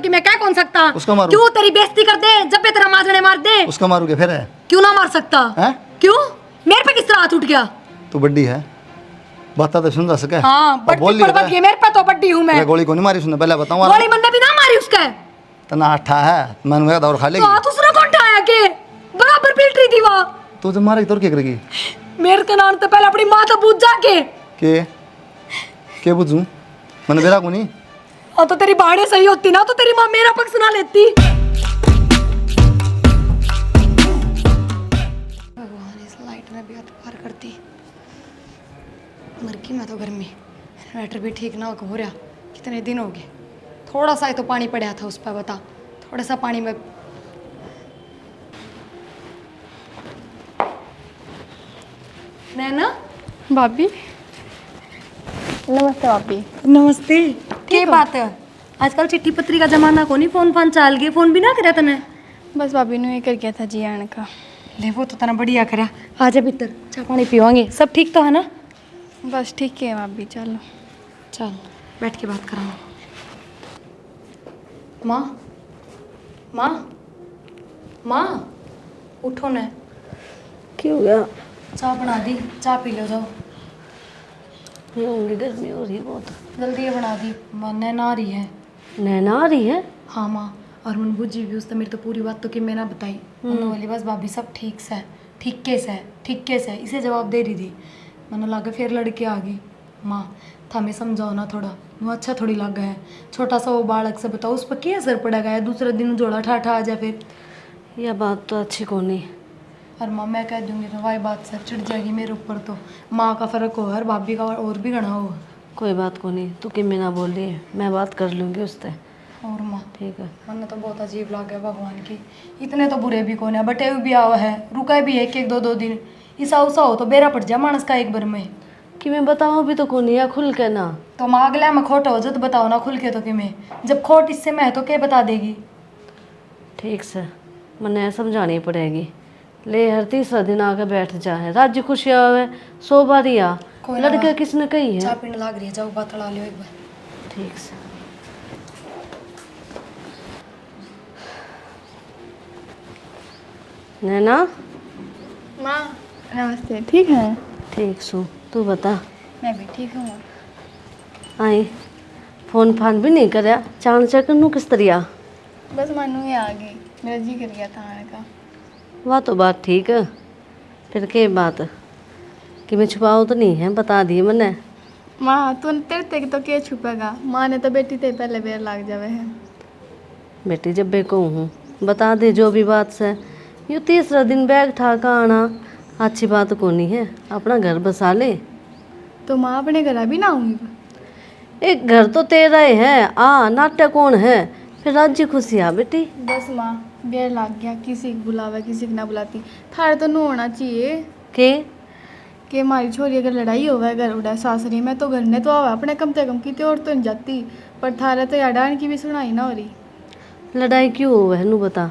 कि मैं क्या कौन सकता। उसको मारूं? क्यों तेरी बेइज्जती कर दे, जब पे तेरा माजने मार दे। उसको मारूंगे फिर है? क्यों ना मार सकता हैं? क्यों? मेरे पे किस तरह हाथ उठ गया? तू बड्डी है, बात तो सुन सके। हाँ बड्डी पर बद गई, मेरे पे तो बड्डी हूँ मैं। गोली को नहीं मारी उसने, पहले बताऊं। गोली मैंने भी ना मारी उसका। तना अट्ठा है, मैंने दौड़ खा लेगी। तो दूसरा कौन ठाया के बराबर पिट रही थी वो। तू जब मारेगी तो क्या करेगी? मेरे के नाम तो पहले अपनी माँ तो पूछ जाके के पूछूं? मैंने बेरा को नहीं। और तो तेरी बाड़े सही होती ना तो तेरी माँ मेरा पक्ष ना लेती। भगवान इस लाइट में भी हाथ पार करती। मर गई मैं तो गर्मी। इन्वर्टर भी ठीक ना हो रहा, कितने दिन हो गए। थोड़ा सा ही तो पानी पड़ा था उस पर, बता। थोड़ा सा पानी में नैना। भाभी नमस्ते। भाभी नमस्ते। क्या बात है? आजकल चिट्ठी पत्री का जमाना को नहीं, फोन फान चाल गए। फोन भी ना करे तने? बस भाभी ने ये कर गया था जी आने का। ले वो तो तना बढ़िया करा। आ जा भीतर, चाय पानी पिवाएंगे। सब ठीक तो है ना? बस ठीक है भाभी, चलो चल बैठ के बात करांगे। माँ माँ माँ उठो न। क्यों हो गया? चाय बना दी, चाय पी लो जाओ। होंगी, गर्मी हो रही बहुत। जल्दी ये बना दी। माँ नैना आ रही है। नैना आ रही है? हाँ माँ, और मन बुझी भी उसने मेरी तो पूरी बात तो कि मैं ना बताई। उन्होंने बोली बस भाभी सब ठीक से, ठीक कैसे है, ठीक कैसे है, इसे जवाब दे रही थी। मैंने लगा फिर लड़के आ गई। माँ हमें समझाओ ना थोड़ा, वो अच्छा थोड़ी लगा है। छोटा सा वो बालक से बताओ, उस पर क्या असर पड़ेगा? या दूसरे दिन जोड़ा ठाठा आ जाए फिर। यह बात तो अच्छी को नहीं। और माँ मैं कह दूंगी तो वही बात से चिढ़ जाएगी मेरे ऊपर। तो माँ का फ़र्क हो और भाभी का और भी घना हो। कोई बात को नहीं, तू कि मैं ना बोल रही है, मैं बात कर लूँगी उससे। और माँ ठीक है। मन तो बहुत अजीब लगे भगवान की। इतने तो बुरे भी कौन है, बटे भी आवा है, रुका भी है एक दो दिन। ईसा उसा हो तो बेरा पड़ जाए मानस का एक बार में। कि मैं बताऊँ भी तो को नहीं, या खुल के ना। तो माँ अगला में खोट हो जो तो बताओ ना खुल के। तो कि मैं जब खोट इससे मैं है तो क्या बता देगी? ठीक से मैंने समझानी पड़ेगी। ले हर तीसरा दिन आके बैठ जाए, राज्य खुशी आवे 100 बार ही आ। लड़के किसने कही है? चाय पीने लाग रही है, जाओ बात लड़ा लियो एक बार। ठीक से। नैना माँ नमस्ते। ठीक है? ठीक सू, तू बता। मैं भी ठीक हूँ। आई फोन फान भी नहीं करया, चांद चकनू किस तरह? बस मानू ये आ गई, मेरा जी कर गया था आने का। वह तो बात ठीक है, फिर के बात कि मैं छुपाओ तो नहीं है, बता दिए मैंने। माँ तू तेरे तक तो क्या छुपेगा? माँ ने तो बेटी ते पहले बेर लाग जावे है। बेटी जब बे कहूँ हूँ बता दे जो भी बात से। यूँ तीसरा दिन बैग ठाका आना अच्छी बात को नहीं है, अपना घर बसा ले। तो माँ अपने घर भी ना आऊँगी? एक घर तो तेरा ही है, आ नाट्य कौन है? फिर राज्य खुशी आ बेटी। बस माँ बेर लाग गया, किसी को बुलावा किसी को ना बुलाती। थारे तो नू होना चाहिए कि हमारी छोरी अगर लड़ाई होवे घर उड़ा सासरी में तो घर ने तो आवा अपने कम से कम की और तो नहीं जाती। पर थारे तो याडान की भी सुनाई ना हो रही। लड़ाई क्यों हो वह नू बता।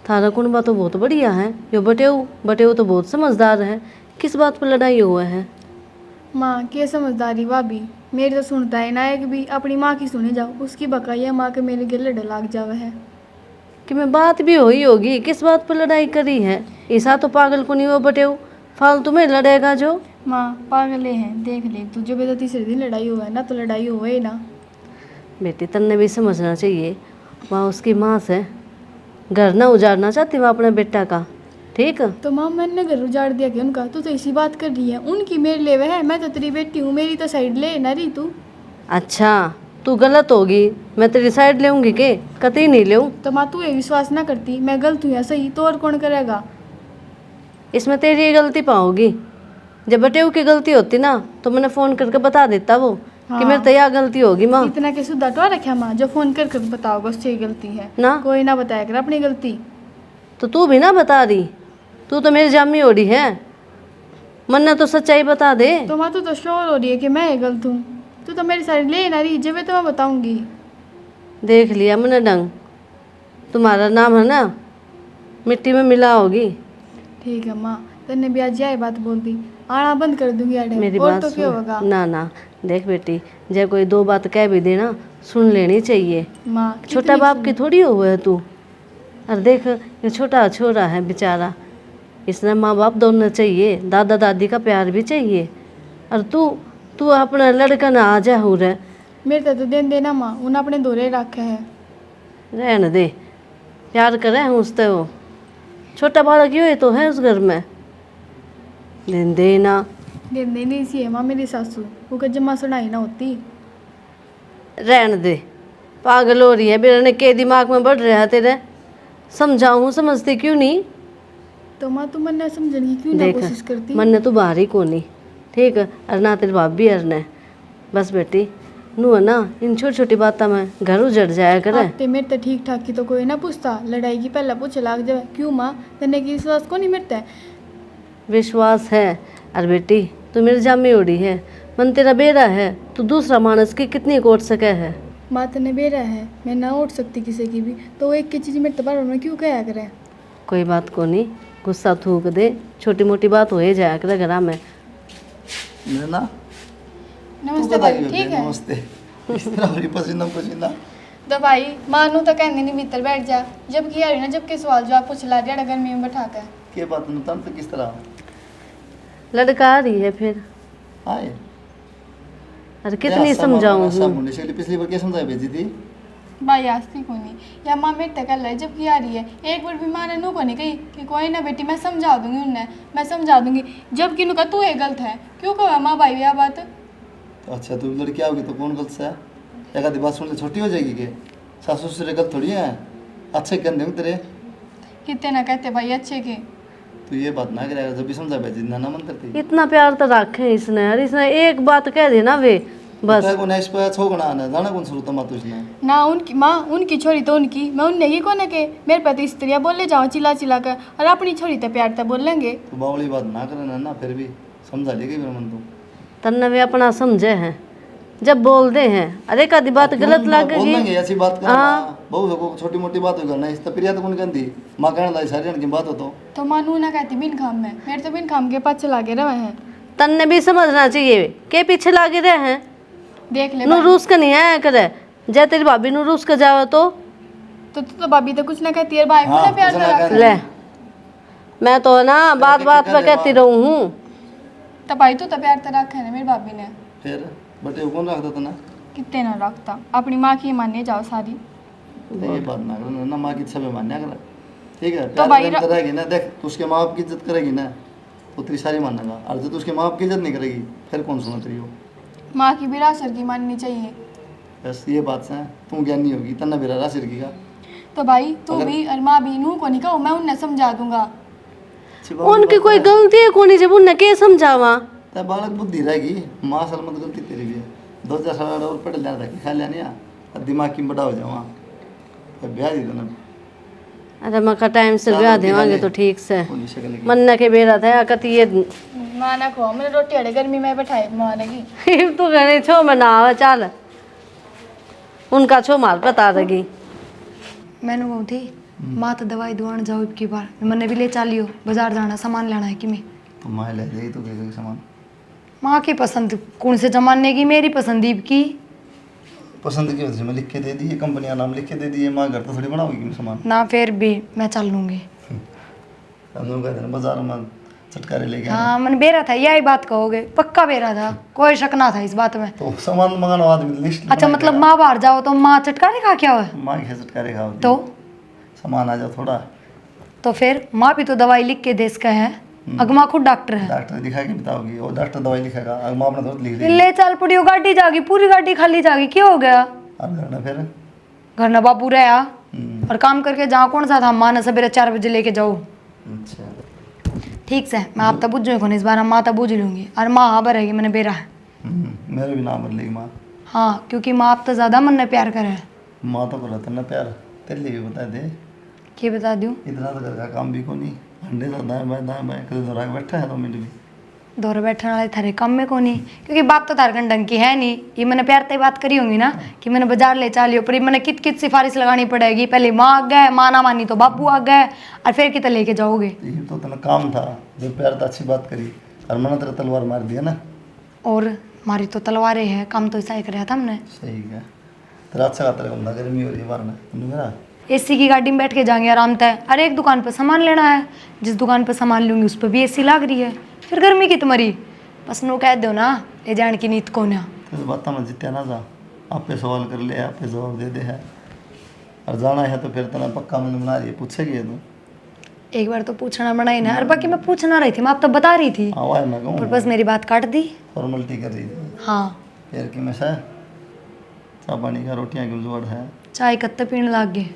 थारा कुनबा तो बहुत बढ़िया है, यो बटेऊ तो बहुत समझदार है, किस बात पर लड़ाई हुआ है? माँ क्या समझदारी भाभी, मेरी तो सुनता है ना एक भी, अपनी माँ की सुने जाओ उसकी बकाया माँ के मेरे गिर लड़े लाग जावे है। कि मैं बात भी हुई होगी, किस बात पर लड़ाई करी है? ऐसा तो पागल को नहीं वो बटेऊ, फालतू में लड़ेगा जो। माँ पागले हैं, देख ले तुझे भी तो तीसरे दिन लड़ाई हुआ है ना, तो लड़ाई हुए ना। बेटी तन्ने भी समझना चाहिए, वहाँ उसकी माँ से घर ना उजाड़ना चाहती वहाँ अपने बेटा का। ठीक है तो माँ मैंने घर उजाड़ दिया कि उनका? तू तो इसी बात कर रही है, उनकी मेरे ले है, मैं तो तेरी बेटी हूँ, मेरी तो साइड ले ना रही तू। अच्छा तू गलत होगी, मैं तेरी साइड लेऊंगी के? कतई नहीं लेऊँ। तो माँ तू ये विश्वास ना करती मैं गलत हूँ या सही तो और कौन करेगा? इसमें तेरी ये गलती पाओगी। जब बटेऊ की गलती होती ना तो मैंने फ़ोन करके बता देता वो कि मेरे तो यह गलती होगी माँ। इतना के सुधा तो रखा माँ जो फोन कर बताओगे उससे गलती है ना कोई ना बताया कर अपनी गलती। तो तू भी ना बता रही, तू तो मेरी जामी हो रही है, मन्ना तो सच्चाई बता दे। तो माँ तू तो श्योर हो रही है कि मैं गलत हूँ, तू तो मेरी साइड ले ना रही, जब तो मैं बताऊंगी। देख लिया मैंने डंग, तुम्हारा नाम है ना मिट्टी में मिला होगी। ठीक है माँ, तेने भी आज यही बात बोल दी, आना बंद कर दूंगी आड़े। मेरी और बात तो क्या होगा? सुन ना, देख बेटी जब कोई दो बात कह भी देना सुन लेनी चाहिए। माँ छोटा बाप की थोड़ी हुआ है तू। और देख ये छोटा छोरा है बेचारा, इसने माँ बाप दोनों चाहिए, दादा दादी का प्यार भी चाहिए। और तू तू अपना लड़का ना आ जा हो रहा मेरे तो दिन देना माँ, उन्हें अपने दोरे रखे है। रहने दे, प्यार करे हैं उससे। वो छोटा बालक क्यों तो है उस घर में, दिन देना दिन देनी इसी है माँ मेरी सासू, वो कद जमा सुनाई ना होती। रहने दे, पागल हो रही है मेरे के दिमाग में बढ़ रहा है तेरे। समझाऊँ समझती क्यों नहीं। तो माँ तू मन समझने की क्यों ना देख कोशिश करती। मन ने तो बाहर ही को नहीं, ठीक है। और ना तेरे बाप भी अरना बस बेटी नू है ना, इन छोटी छोटी बातों में घर उजड़ जाया करे। आते मेरे तो ठीक ठाक की तो कोई ना पूछता, लड़ाई की पहला पूछ लाग जाए क्यों माँ, तेने की विश्वास को नहीं मिलता है। विश्वास है। और बेटी तू मेरी जामी उड़ी है, मन तेरा बेरा है, तू दूसरा मानस की कितनी कोट सके है। माँ तने बेरा है, मैं ना उठ सकती किसी की भी, तो वो एक की चीज़ मेरे तो बार में क्यों कहा करे। कोई बात को नहीं, गुस्सा थूक दे, छोटी मोटी बात हो ही जाया करे घर में। ना नमस्ते भाई, ठीक है। नमस्ते। इस तरह हरी पसीना पसीना। तो भाई मानू तो कहने नहीं भीतर बैठ जा, जब की यारी ना जब के सवाल जवाब पूछ ला दिया गर्मी में बैठा कर। के बात न तन तो किस तरह लड़का आ रही है फिर। आए अरे कितनी समझाऊँ। सब मुंडे से पिछली बार क्या समझाई भेजी थी। भाई आस्ती को नहीं या माँ मेरे तक है जब की आ रही है, एक बार भी माँ ने नू को नहीं कही कि कोई ना बेटी मैं समझा दूंगी उन्हें, मैं समझा दूंगी। जब कि नू का तू ये गलत है, क्यों कहो माँ भाई यह बात। तो अच्छा तू लड़की आओगी तो कौन गलत है। एक आधी बात सुन ले छोटी हो जाएगी के सासू ससुर गलत थोड़ी है, अच्छे कहते हो तेरे। कितने ना कहते भाई अच्छे के। तू ये बात ना करेगा जब भी समझा भेजी ना मन करती। इतना प्यार तो रखे इसने, और इसने एक बात कह दी ना वे बस। को नेक्स्ट पे छो गुना आना जाना कौन शुरू तो मत उसने ना उनकी माँ उनकी छोरी तो उनकी, मैं उनने ही को के मेरे पे तो स्त्रियाँ बोले जाओ चिल्ला चिल्ला कर, और अपनी छोरी तो प्यार तो बोलेंगे। तो बावली बात ना करना ना, फिर भी समझा लेगी मेरा मन तू। तन्ने वे अपना समझे हैं जब बोलते हैं। अरे कदी बात गलत लगेगी। बोलेंगे ऐसी बात करना बहुत को छोटी मोटी बात हो करना इस तो प्रिया तो कौन कहती माँ कहना था सारी की बात हो तो माँ नू ना कहती बिन खाम में, मेरे तो बिन खाम के पास चला के रहे हैं। तन्ने भी समझना चाहिए के पीछे लागे रहे हैं। देख ले नू भाई। रूस का नहीं आया करे, जय तेरी भाभी नू रूस का जाओ तो भाभी तो कुछ ना कहती है भाई को ना प्यार कुछ ना से कहती। रखा। ले मैं तो ना बात बात पे कहती रहूँ हूँ। तो भाई तो प्यार तो रखा है ना मेरी भाभी ने। फिर बटे कौन रखता था ना। कितने ना रखता, अपनी माँ की मानने जाओ सारी। तो ये बात ना करना ना, माँ की इच्छा पे मान्या कर। ठीक है तो भाई प्यार करेगी ना, देख तू उसके माँ बाप की इज्जत करेगी ना तो तेरी सारी मानेगा, और जब तू उसके माँ बाप की इज्जत नहीं करेगी फिर कौन सुना तेरी हो। माँ की भी रासर की माननी चाहिए। बस ये बात से तू ज्ञानी होगी तना बेरा रा सिर की का। तो भाई तू भी और माँ भी नू को नहीं कहो, मैं उन्हें समझा दूंगा। अच्छी बात उनकी कोई गलती है कौन जब उनने के समझावा। तब बालक बुद्धि रहेगी, माँ साल मत गलती तेरी भी है। 2-4 साल और पढ़ लेना था कि खा लेने अब दिमाग की बड़ा हो जाओ ब्याह दी ना। अरे मैं का टाइम से ब्याह देवांगे तो ठीक से। होनी शक्ल की मन के बेरा था कति ये माँ ना खो मैंने रोटी अड़े गर्मी में बैठाई माँ लगी। तू घने छो में ना आवे चल, उनका छो माल पता रही। मैंने कहूँ थी माँ तो दवाई दुआन जाओ इबकी बार, मैंने भी ले चालियो बाजार जाना सामान लेना है कि मैं। तो माँ ले जाएगी तो कैसे सामान माँ की पसंद कौन से जमाने की, मेरी पसंद ईब की। पसंद की वजह से मैं लिख के दे दी, कंपनी का नाम लिख के दे दिए, माँ घर तो थोड़ी बनाओगी सामान। ना फिर भी मैं चल लूँगी। हम लोग कहते हैं बाजार में चटकारे लेके आए। हाँ मन बेरा था, यही बात कहोगे, पक्का बेरा था, कोई शक ना था इस बात में। तो सामान मंगाना आदमी लिस्ट अच्छा मतलब माँ बाहर जाओ तो माँ चटकारे खा क्या हुआ माँ के चटकारे खाओ तो सामान आ जाओ थोड़ा। तो फिर माँ भी तो दवाई लिख के देश का है, अगमा खुद डॉक्टर है। डॉक्टर दिखा के बताओगी और डॉक्टर दवाई लिखेगा, अगर माँ अपना तुरंत लिख देगी। ले चल पड़ी हो, गाड़ी जागी, पूरी गाड़ी खाली जागी, क्या हो गया। अब घर ना फिर घर ना बाबू रहा और काम करके जाओ, कौन सा था माँ ने सवेरे 4 बजे लेके जाओ। अच्छा ठीक से मैं आप तब बुझ कौन इस बार माँ तब बुझ लूंगी, और माँ हाँ रहेगी मैंने बेरा है। मेरे भी नाम बदलेगी माँ। हाँ क्योंकि माँ आप तो ज़्यादा मन ने प्यार करे है। माँ तो करता ना प्यार, तेरे लिए भी बता दे। क्या बता दूँ, इतना तो घर का काम भी को नहीं, अंडे तो दाएं बाएं कभी दोहरा के बैठा है 2 मिनट भी। दौरे बैठने वाले थारे काम में कौन नहीं, क्योंकि बात तो तारकन ढंग की है नहीं। ये मैंने प्यार से बात करी होंगी ना कि मैंने बाजार ले चालियो, पर मैंने कित कित सिफारिश लगानी पड़ेगी, पहले माँ आ गए, माँ ना मानी तो बापू आ गए, और फिर कितना लेके जाओगे। ये तो तेरा काम था, जब प्यार तो अच्छी बात करी और मैंने तेरा तलवार मार दिया ना। और हमारी तो तलवारें हैं, काम तो ऐसा ही कराया था हमने। सही है तेरा अच्छा का तेरे को गर्मी हो रही है मारना मेरा। एसी की गाड़ी में बैठ के जाएंगे आराम तय। अरे एक दुकान पर सामान लेना है, जिस दुकान पर सामान लूंगी उस पर भी एसी लग रही है, फिर गर्मी की तुम्हारी। बस नो कह दो ना, ये जान की नीत कौन है। तो बात में जितने ना जा, आप पे सवाल कर ले, आप पे जवाब दे दे है। और जाना है तो फिर तना पक्का मैंने बना रही है, पूछेगी ये तू। एक बार तो पूछना बना ही ना। और बाकी मैं पूछना रही थी, मैं आप तो बता रही थी, आवा है मैं पर कहूँ बस मेरी बात काट दी। फॉर्मेलिटी कर रही थी। हाँ, फिर कि मैं सर चाय पानी का रोटियाँ की जुगाड़ है, चाय कत्ते पीने लग गए।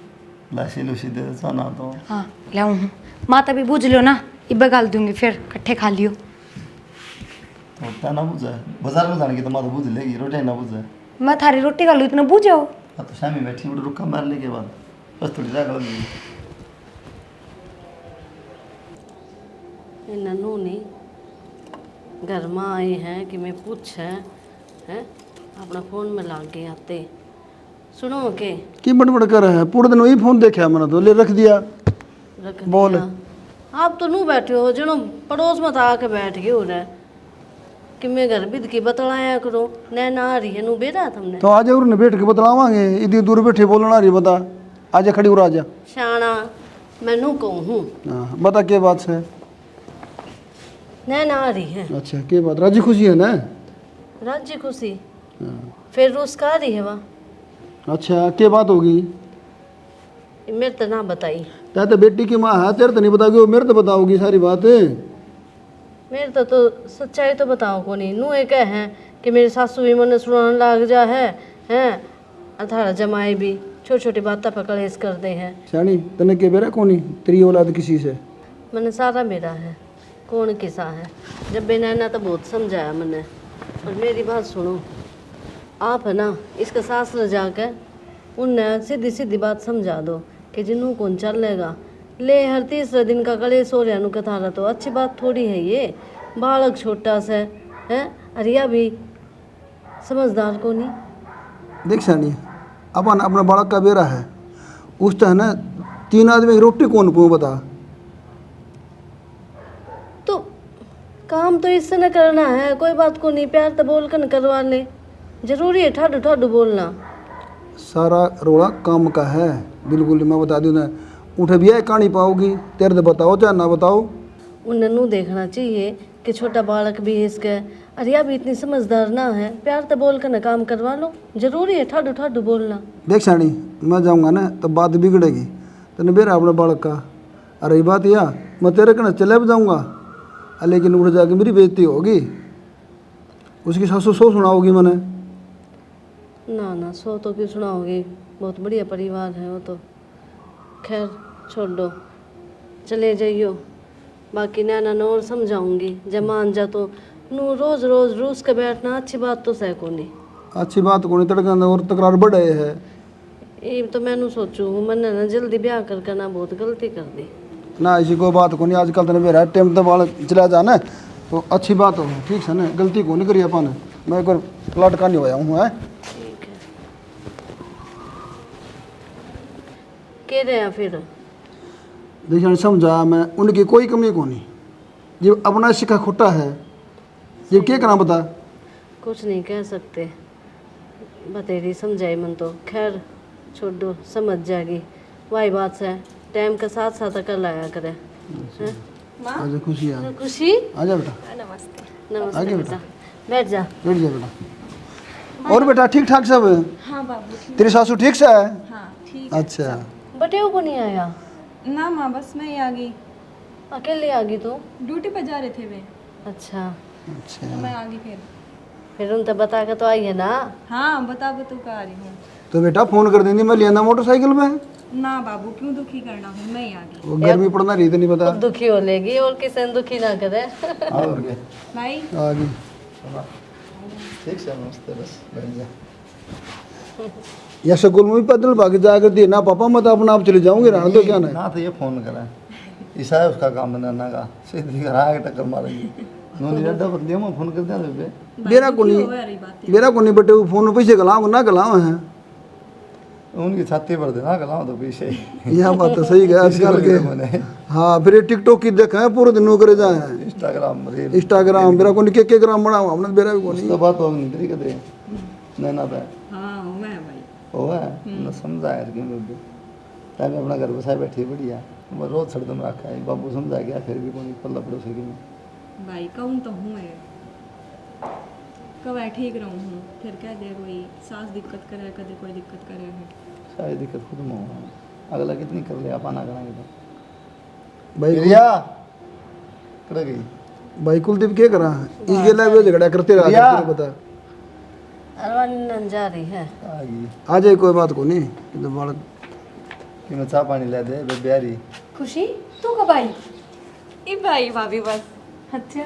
लाशी लूसी दे दे चाना तो। हाँ लाऊँ हूँ, माता भी बूझ लो ना, इब्बे गाल दूंगी, फिर इकट्ठे खा लियो। तो उतना ना बुझे, बाजार में जाने की तो माँ तो बुझ लेगी, रोटियाँ ना बुझे। मैं थारी रोटी खा लूँ, इतना बूझो। हाँ तो शामी बैठी उड़ रुका मारने के बाद बस थोड़ी राग लगी। ये ननू नहीं घर में आए हैं कि मैं पूछ है अपना फ़ोन में लाग गए आते सुनो के की बड़बड़ कर रहे हैं? पूरे दिन वही फोन देखा मैंने तो ले रख दिया। रख बोल। दिया। आप तो नू बैठे हो जनो पड़ोस में तो आके बैठ गए हो रहे कि मैं घर बिद की बतलाया करो नैना आ रही है नू बेरा तुमने तो आज और बैठ के बतलावांगे, इतनी दूर बैठे बोलना रही बता। आजा खड़ी हो आजा। शाना मैं नू कहूँ हाँ बता क्या बात है? नैना आ रही है अच्छा क्या बात, राजी खुशी है ना? राज्य खुशी हाँ। फिर रूस का आ रही है वहाँ अच्छा क्या बात होगी? मेरे तो ना बताई त्या तो बेटी की माँ है, तेरे तो नहीं बताओगी, वो मेरे तो बताओगी सारी बात। मेरे तो सच्चाई तो बताओ को नहीं नू एक है कि मेरी सासू भी मन सुनाने लग जा है अथारा जमाई भी छोटी छोटी बातें पर कलेश कर दे हैं शानी तने के बेरा कोनी तेरी औलाद किसी से? मैंने सारा मेरा है कौन किसा है जब बेनैना तो बहुत समझाया मैंने। और मेरी बात सुनो आप है ना इसका सास ले जाकर उनने सीधी सीधी बात समझा दो कि जिनू कौन चल लेगा ले हर तीसरे दिन का कलेश हो रहा का थारा तो अच्छी बात थोड़ी है ये। बालक छोटा सा है अरिया भी समझदार को नहीं। देख शानी अपन अपना बालक का बेरा है, उस तो है ना 3 आदमी की रोटी कौन पू बता? तो काम तो इससे न करना है कोई बात को नहीं प्यार तो बोल कर न करवा ले जरूरी है ठाडू ठाडू बोलना। सारा रोड़ा काम का है बिल्कुल, मैं बता दूँ ना उठे भी कहानी पाओगी, तेरे तो बताओ चाहे ना बताओ। उन्हें नू देखना चाहिए कि छोटा बालक भी है इसका अरिया भी इतनी समझदार ना है प्यार तो बोल कर ना काम करवा लो जरूरी है ठाडू ठाडू बोलना। देख शानी मैं जाऊँगा ना तो बात बिगड़ेगी, तेने बेरा अपने बालक का। अरे बात या मैं तेरे कहना चले भी जाऊँगा, लेकिन उठ जाके मेरी बेइज्जती होगी, उसकी सासू सो सुनाओगी मैंने। ना ना सो तो क्यों सुनाओगी बहुत बढ़िया परिवार है वो तो। खैर छोड़ दो चले जाइयो बाकी नैना न और समझाऊंगी जब मान जा तो नू रोज रोज रूस के बैठना अच्छी बात तो सह को नहीं। अच्छी बात को नहीं तड़का और तकरार बढ़ रहे है ये तो मैंने सोचू मैंने ना जल्दी ब्याह कर ना बहुत गलती कर दी ना, ऐसी कोई बात को नहीं। आजकल तेने बेरा टाइम तो बाल चला जाना तो अच्छी बात हो, ठीक है ना, गलती को नहीं करी अपन। मैं एक बार प्लाट का नहीं होया हूँ है। ठीक है कह रहे हैं फिर देखिए समझा मैं उनकी कोई कमी को नहीं, जब अपना सिक्का खोटा है ये क्या करना बता? कुछ नहीं कह सकते बतेरी समझाई मन तो। खैर छोड़ दो समझ जाएगी वही बात है टाइम के साथ साथ कर लाया करे हैं? आजा खुशी आ खुशी आजा बेटा, नमस्ते आगे बेटा बैठ जा। बैठ जा बेटा। और बेटा ठीक ठाक सब? हाँ बाबू तेरी सासू ठीक से है? हाँ ठीक अच्छा बटेऊ को नहीं आया ना माँ बस मैं ही आ गई, अकेले आ गई तू? ड्यूटी पर जा रहे थे वे अच्छा अच्छा तो मैं आ गई फिर उन तो बता के तो आई है ना। हाँ बता बतू का आ रही हूँ। तो बेटा फोन कर देंगी, मैं ले आना मोटरसाइकिल में। ना बाबू क्यों दुखी करना हूँ, मैं ही आ गई। वो गर्मी पड़ना रही तो नहीं पता। खुद दुखी हो लेगी और किसी ने दुखी ना करे। और क्या भाई आ गई ठीक से नमस्ते बस बैठ जा। या स्कूल में भी पैदल भाग जाकर दिए ना पापा, मैं तो अपना आप चले जाऊंगे रहने दो क्या ना। ना तो ये फोन करा ईसा है उसका काम है नाना का, सीधी घर आके टक्कर मारेगी। नोनी रड्डा बदलियो मैं फोन कर दिया बे बेरा को नहीं, रही बात बेरा को नहीं बेटे, वो फोन में पैसे गलाओ ना गलाओ हैं। उनकी छाती पर देना गलाओ तो पीछे यह बात तो सही है आजकल के। हाँ फिर ये टिकटॉक की देखा है पूरे दिन करे जाए हैं। इंस्टाग्राम रील इंस्टाग्राम मेरा को के ग्राम बनाओ हमने मेरा भी को नहीं उसके बाद तो नहीं तरीके दे नैना पे हाँ मैं भाई ओ है न समझा यार कि मैं टाइम अपना घर बसाए बैठी बढ़िया मैं रोज छड़ दम रखा है बाबू समझा गया फिर भी कोई पल्ला पड़ो सके मैं भाई कहूँ तो हूँ मैं कब ठीक रहूँ हूँ फिर कह दे कोई सास दिक्कत करे कदे कोई दिक्कत करे है शायद दिक्कत खुद में होगा अगला कितनी कर ले आप आना कराएंगे तो भाई प्रिया कर गई भाई कुलदीप क्या करा इसके लिए झगड़ा करते रहा प्रिया। तेरे पता अरवान जा रही है। आ गई आ जाए कोई बात को नहीं कि तो बालक कि मैं चाह पानी ले दे बेबियारी खुशी तू कब आई? ई भाई भाभी बस अच्छा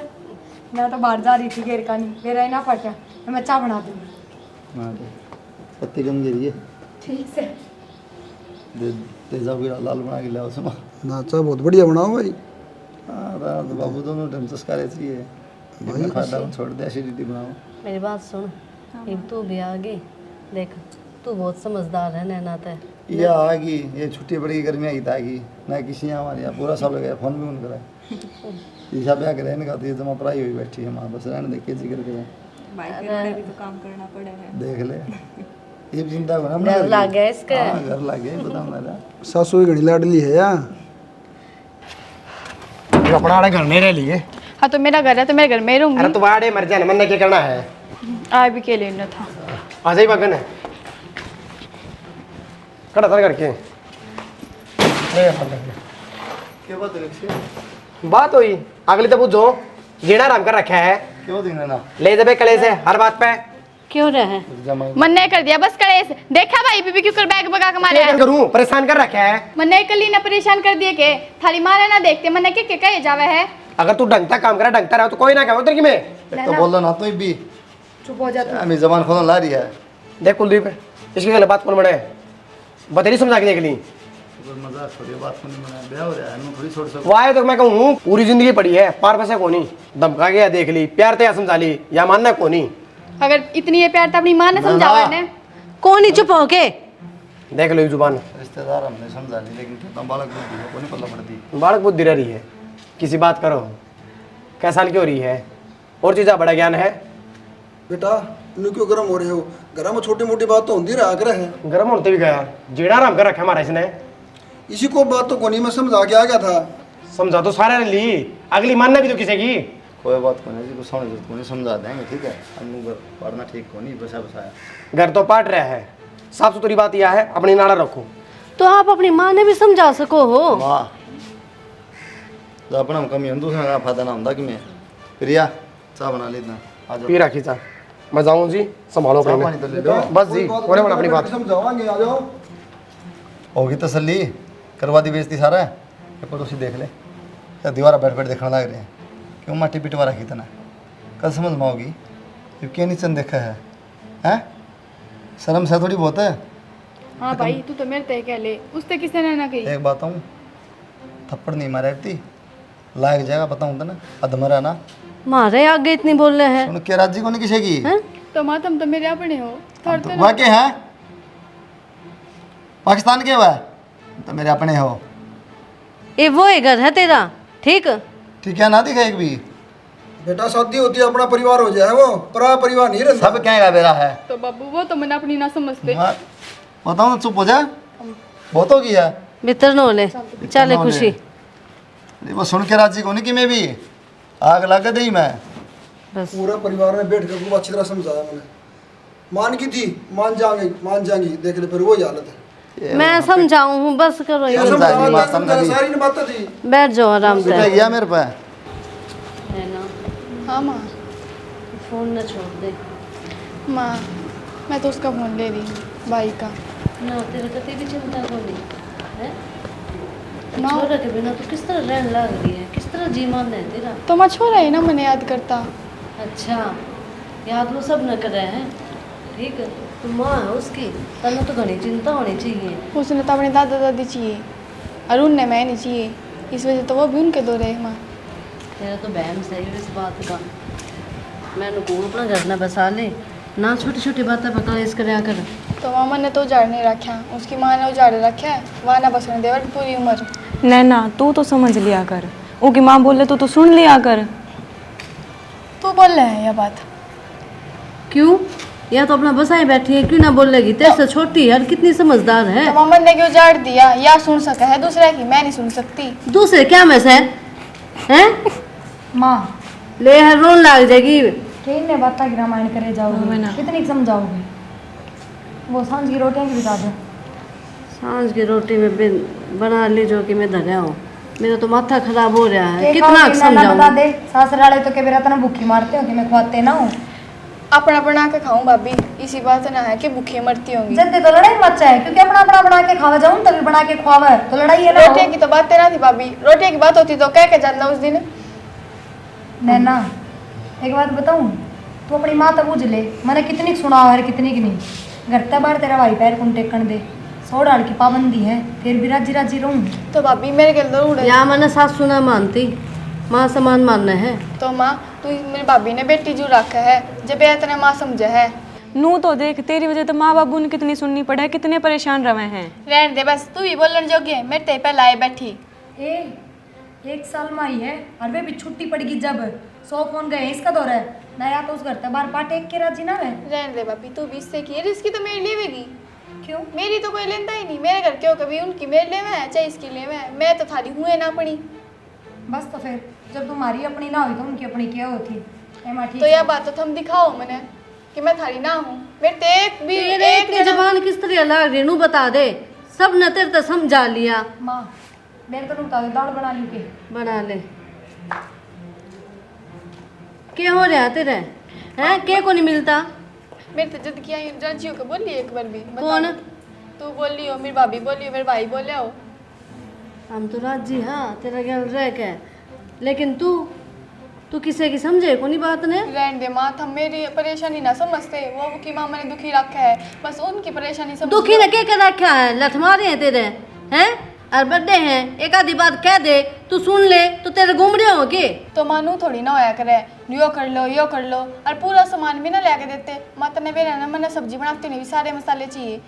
मैं तो बाहर जा रही थी घेर का नहीं मेरा ही ना पटा मैं चाय बना दूंगी। हाँ दे पत्ती कम गिरी है ठीक से दे दे जाओ गिरा लाल बना के लाओ सुनो नाचा बहुत बढ़िया बनाओ भाई। हाँ रात बाबू दोनों टाइम चस्का चाहिए मैं खाता हूँ छोड़ दे एसिडिटी बनाओ मेरी बात सुन, एक तू भी आ गई। देख तू बहुत समझदार है नैना ते। ये आ गई ये छुट्टी पड़ी गर्मी आई था आएगी ना किसी हमारे यहाँ पूरा साल हो गया फोन भी उन करा ईशा ब्याह करे इनका तो ये जमा पढ़ाई हुई बैठी है माँ बस रहने देखे जिक्र करे भाई फिर बड़े भी तो काम करना पड़े है देख ले ये भी चिंता बना घर लग गया इसका। हाँ घर लग गया बताऊँ ना सासू की घड़ी लाडली है यार। तू अपना आड़े घर नहीं रह लिए। हाँ तो मेरा घर है तो मेरे घर में ही रहूंगी। अरे तू आड़े मर जाने मन ने क्या करना है। आ भी के लेना था। आ जाई बगन है कड़ा तर करके क्या बात है लक्ष्य बात हुई अगली तो पूछो जीना आराम कर रखा है क्यों दिन ना ले जबे कले से हर बात पे क्यों रहे? जमा मन ने कर दिया बस कड़े से देखा भाई बीबी क्यों कर बैग बगा के मारे क्या करूं परेशान कर रखा है। मन ने कली ना परेशान कर दिए के थाली मारे ना देखते मन ने के कहे जावे है। अगर तू ढंगता काम करा ढंगता रहा तो कोई ना कहो उधर की मैं एक तो बोल ना तो भी चुप हो जा तू। हमें जबान खोलने ला रही है देख कुलदीप इसकी गल बात कौन बड़े बतेरी समझा के देख ली मजाक छोड़िए बात को नहीं मना ब्याह हो रहा है मैं थोड़ी छोड़ सकूं वाह तो मैं कहूँ पूरी जिंदगी पड़ी है पार पैसे को नहीं धमका गया देख ली प्यार ते समझा ली या मानना को नहीं अगर इतनी ये प्यार तो अपनी माँ ने समझावा ने। कौन ही चुप हो के? देख लो ये जुबान रिश्तेदार हमने समझा ली लेकिन कितना बालक बुद्धि है को नहीं पल्ला पड़ती बालक बुद्धि रह रही है किसी बात करो कै साल की हो रही है और चीज़ा बड़ा ज्ञान है। बेटा इन्हें क्यों गर्म हो रहे हो? घर में छोटी मोटी बात तो होती रहा करे है। गर्म होते भी गया जीड़ा आराम कर रखा हमारा इसने इसी को बात तो कोनी में समझा के आ गया था। समझा तो सारे ने ली अगली मानना भी तो किसी की। कोई बात को नहीं जी गुस्सा नहीं को नहीं समझा देंगे ठीक है हम घर पढ़ना ठीक को नहीं बसा बसाया घर तो पाट रहा है साफ सुथरी बात यह है अपनी नाड़ा रखो। तो आप अपनी माँ ने भी समझा सको हो। वाह तो अपना कमी हम दूसरा का फायदा ना होता कि मैं प्रिया चाय बना लेना आ जाओ पी रखी चा मैं जाऊँ जी संभालो चाय पानी तो ले लो बस जी होने वाला अपनी बात समझावांगे आ जाओ। होगी तसल्ली करवा दी बेइज्जती सारा एक बार उसी देख ले या दीवार बैठ बैठ देखने लग रहे हैं क्यों माटी पिटवा रखी तना कल समझ में होगी ये क्यों नहीं चंद देखा है हैं शर्म से थोड़ी बहुत है। हाँ भाई तू तो मेरे ते कह ले उससे किसी ने ना कही। एक बात हूँ थप्पड़ नहीं मारे थी लायक जाएगा बताऊँ तो ना अधमरा ना मारे आगे इतनी बोल रहे हैं। सुन के राज्य को नहीं किसी की तो माँ तुम तो मेरे अपने हो थोड़े तो वह के हैं पाकिस्तान के वह तो मेरे अपने हो ये वो ही घर है तेरा ठीक? ठीक है ना दिखा एक भी बेटा शादी होती है अपना परिवार हो जाए वो परा परिवार नहीं रहता। सब क्या मेरा है तो बाबू वो तो मैंने अपनी ना समझते। बताओ ना चुप हो जा बहुत हो गया मित्र नोले चले खुशी। वो सुन के राजी को नहीं कि मैं भी आग लगा दी मैं बस पूरा परिवार ने बैठ कर खूब अच्छी तरह समझाया मैंने। मान की थी मान जाएंगी देख ले फिर वही हालत है। मैं समझाऊं हूँ बस करो ये यार। समझा सारी ने बातें थी। बैठ जाओ आराम से। गया मेरे पे है ना हाँ माँ फोन न छोड़ दे माँ मैं तो उसका फ़ोन ले रही हूँ भाई का। ना तेरे कति भी चिंता को नहीं है ना छोरा के बिना तो किस तरह रहने लग रही है किस तरह जी मान है तेरा। तो मैं छोरा है ना मैंने याद करता। अच्छा याद वो सब न कर रहे हैं ठीक है तू माँ है उसकी तनु तो घनी चिंता होनी चाहिए। उसने तो अपने दादा दादी चाहिए और उनने मैं नहीं चाहिए इस वजह तो वो भी उनके दो रहे माँ। तेरा तो बहम सही है इस बात का। मैंने को अपना घर न बसा ले ना छोटी छोटी बातें पर कलेश करया कर। तो मामा ने तो उजाड़ नहीं रखा उसकी माँ ने उजाड़ रखा है वहाँ ना बसने देवर पूरी उम्र। नैना तू तो समझ लिया कर उनकी माँ बोले तो सुन लिया कर। तू बोल रहा है यह बात? क्यों? या तो अपना बसाए बैठी है, क्यों ना बोलेगी? तेरे से छोटी है और कितनी समझदार है। तो मोहम्मद ने क्यों झाड़ दिया? या सुन सका है दूसरे की, मैं नहीं सुन सकती। दूसरे क्या में से हैं? माँ ले हर रोन लाग जाएगी। कितने बात की रामायण करे जाओगे, कितनी समझाओगे? वो सांझ की रोटियां की बता दो। सांझ की रोटी में बना ली जो कि मैं धरा हूँ। मेरा तो माथा खराब हो रहा है, के कितना खाओगे, ना बता समझाऊं। दे। सासराले तो के मेरा तना भूखी मारते हो कि मैं खवाते ना हूँ। अपना बना के खाऊं भाभी, इसी बात ना है कि भूखी मरती होंगी। जल्दी तो लड़ाई मचा है, क्योंकि अपना अपना बना के खावा जाऊं तभी बना के खवावा तो लड़ाई है ना। रोटियां की तो बातें ना थी भाभी, रोटियां की बात होती तो कह के जाना उस दिन। नैना एक बात बताऊं, तू अपनी माँ तो बुझ ले, मैंने कितनी सुना है कितनी की नहीं। घर तक बाहर तेरा भाई पैर कौन टेकन दे, 100 डाल की पाबंदी है, फिर भी राजी राजी रहूं। तो भाभी मेरे गल तो उड़े। यहाँ मैंने सासू ना मानती, माँ समान मानना है। तो माँ तू मेरी भाभी ने बेटी जो रखा है, जब ये इतने माँ समझे है। नू तो देख, तेरी वजह तो माँ बाबू ने कितनी सुननी पड़े, कितने परेशान रहे हैं। रहने दे बस, तू ही बोलने जोगी है, मेरे ते पहले आए बैठी। एक साल में आई है और वे भी छुट्टी पड़ेगी जब 100 फोन गए इसका दौर है नया, तो उस घर तक बार पाटे एक के राजी ना रहे। रहने दे भाभी, तू भी इससे की रिस्की तो मेरी लेवेगी। क्यों? मेरी तो कोई लेता ही नहीं, मेरे घर क्यों कभी उनकी मेरे ले में है चाहे इसकी ले में है, मैं तो थाली हुए ना पड़ी। बस तो फिर जब तुम्हारी अपनी ना हुई तो उनकी अपनी क्या होती? ठीक तो यह है। बात तो तुम दिखाओ मैंने कि मैं थाली ना हूँ, मेरे ते एक भी तेरे एक इतनी जबान किस तरह लग रही, नू बता दे। सब न तेरे तो समझा लिया। माँ मेरे तो बता दे, दाल बना ली के। बना ले। क्या हो रहा है तेरे हैं? के को नहीं मिलता? मेरे तो जद किया राजियों को बोली एक बार भी बता। कौन? तू बोली हो, मेरी भाभी बोली हो, मेरे भाई बोले हो। हम तो राजी, हाँ तेरा क्या रह के, लेकिन तू किसे की समझे कोनी बात ने। रहने दे माँ, हम मेरी परेशानी ना समझते, वो की माँ मैंने दुखी रखा है, बस उनकी परेशानी समझ। दुखी ने के रखा है? लठ मारे हैं तेरे हैं और बर्थडे हैं, एक आधी बात कह दे तू सुन ले तो तेरे घूम रहे हो के। तो मानू थोड़ी ना होया करे, यो कर लो और पूरा सामान भी ना लेके देते। माता ने बेरा ना मैंने सब्जी बनाती नहीं भी सारे मसाले चाहिए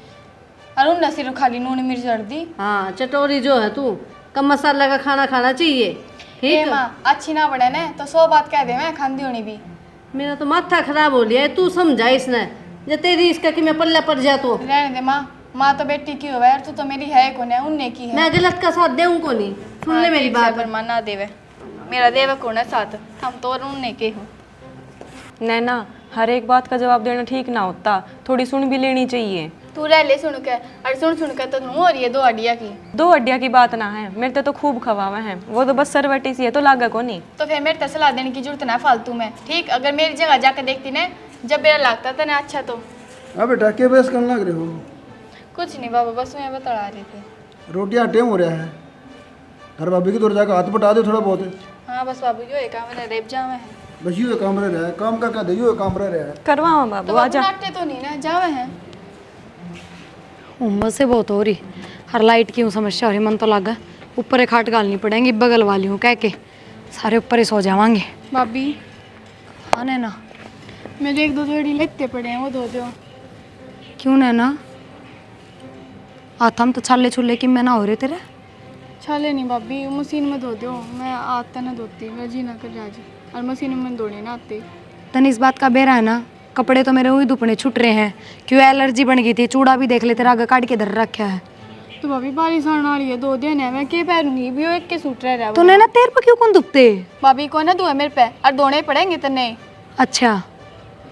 और उन सिर्फ खाली नून मिर्च हर दी। हाँ चटोरी जो है तू, कम मसाला का खाना खाना चाहिए। ठीक है माँ अच्छी ना बने ने तो 100 बात कह दे, मैं खांदी होनी भी। मेरा तो माथा खराब हो लिया है, तू समझा इसने जे तेरी इसका कि मैं पल्ला पड़ जा तो। रहने दे माँ, माँ तो बेटी की होवे, तू तो मेरी है कौन है, उनने की है। मैं गलत का साथ देऊँ को नहीं, सुन ले मेरी बात। पर माँ ना देवे, मेरा देवे कौन है साथ, हम तो उनने के हो। नैना हर एक बात का जवाब देना ठीक ना होता, थोड़ी सुन भी लेनी चाहिए। तू रह ले सुन के, और सुन के तो हो रही है 2 अडिया की। 2 अड्डिया की बात ना है, मेरे तो खूब खवावे हैं, वो तो बस सरवटी सी है तो लागा को नहीं। तो फिर मेरे तो सलाह देने की जरूरत ना फालतू में, ठीक? अगर मेरी जगह जाकर देखती ना, जब मेरा लगता था ना अच्छा तो। अब बेटा के बहस करने लग रहे हो? कुछ नहीं बाबा, बस मैं बता रही थी। रोटियाँ टेम हो रहा है, घर भाभी की दूर जाकर हाथ बटा दे थोड़ा बहुत। हाँ बस बाबू जो एक काम रेप जावे है। बस यूँ काम रह रहा है, काम का क्या दे, यूँ काम रह रहा है। करवाओ तो बाबू बाबू आजा। नाट्य तो नहीं ना जावे हैं। उम्मस से बहुत हो रही, हर लाइट की समस्या हो रही। मन तो लगा ऊपर एक खाट डालनी पड़ेगी, बगल वाली हूँ कह के सारे ऊपर ही सो जावांगे। भाभी आने ना। मेरे 1-2 जोड़ी लेते पड़े हैं, वो धो दो। क्यों नैना? हाथ हम तो छाले छुले कि मैं ना हो रहे तेरे। छाले नहीं भाभी, मशीन में धो दो, मैं आता ना धोती, मैं जी ना कर राजी, और मशीन में धोने ना आते। तन इस बात का बेरा है ना, कपड़े तो मेरे वही दुपने छुट रहे हैं, क्यों एलर्जी बन गई थी। चूड़ा भी देख ले तेरा आगे काट के धर रखा है। तो भाभी बारिश आने वाली है, 2 दिन है, मैं के पैरूंगी भी, वो एक के सूट रह रहा है। तो नैना तेरे पे क्यों कौन दुखते? भाभी को ना धोए मेरे पे, और धोने पड़ेंगे तन्ने। अच्छा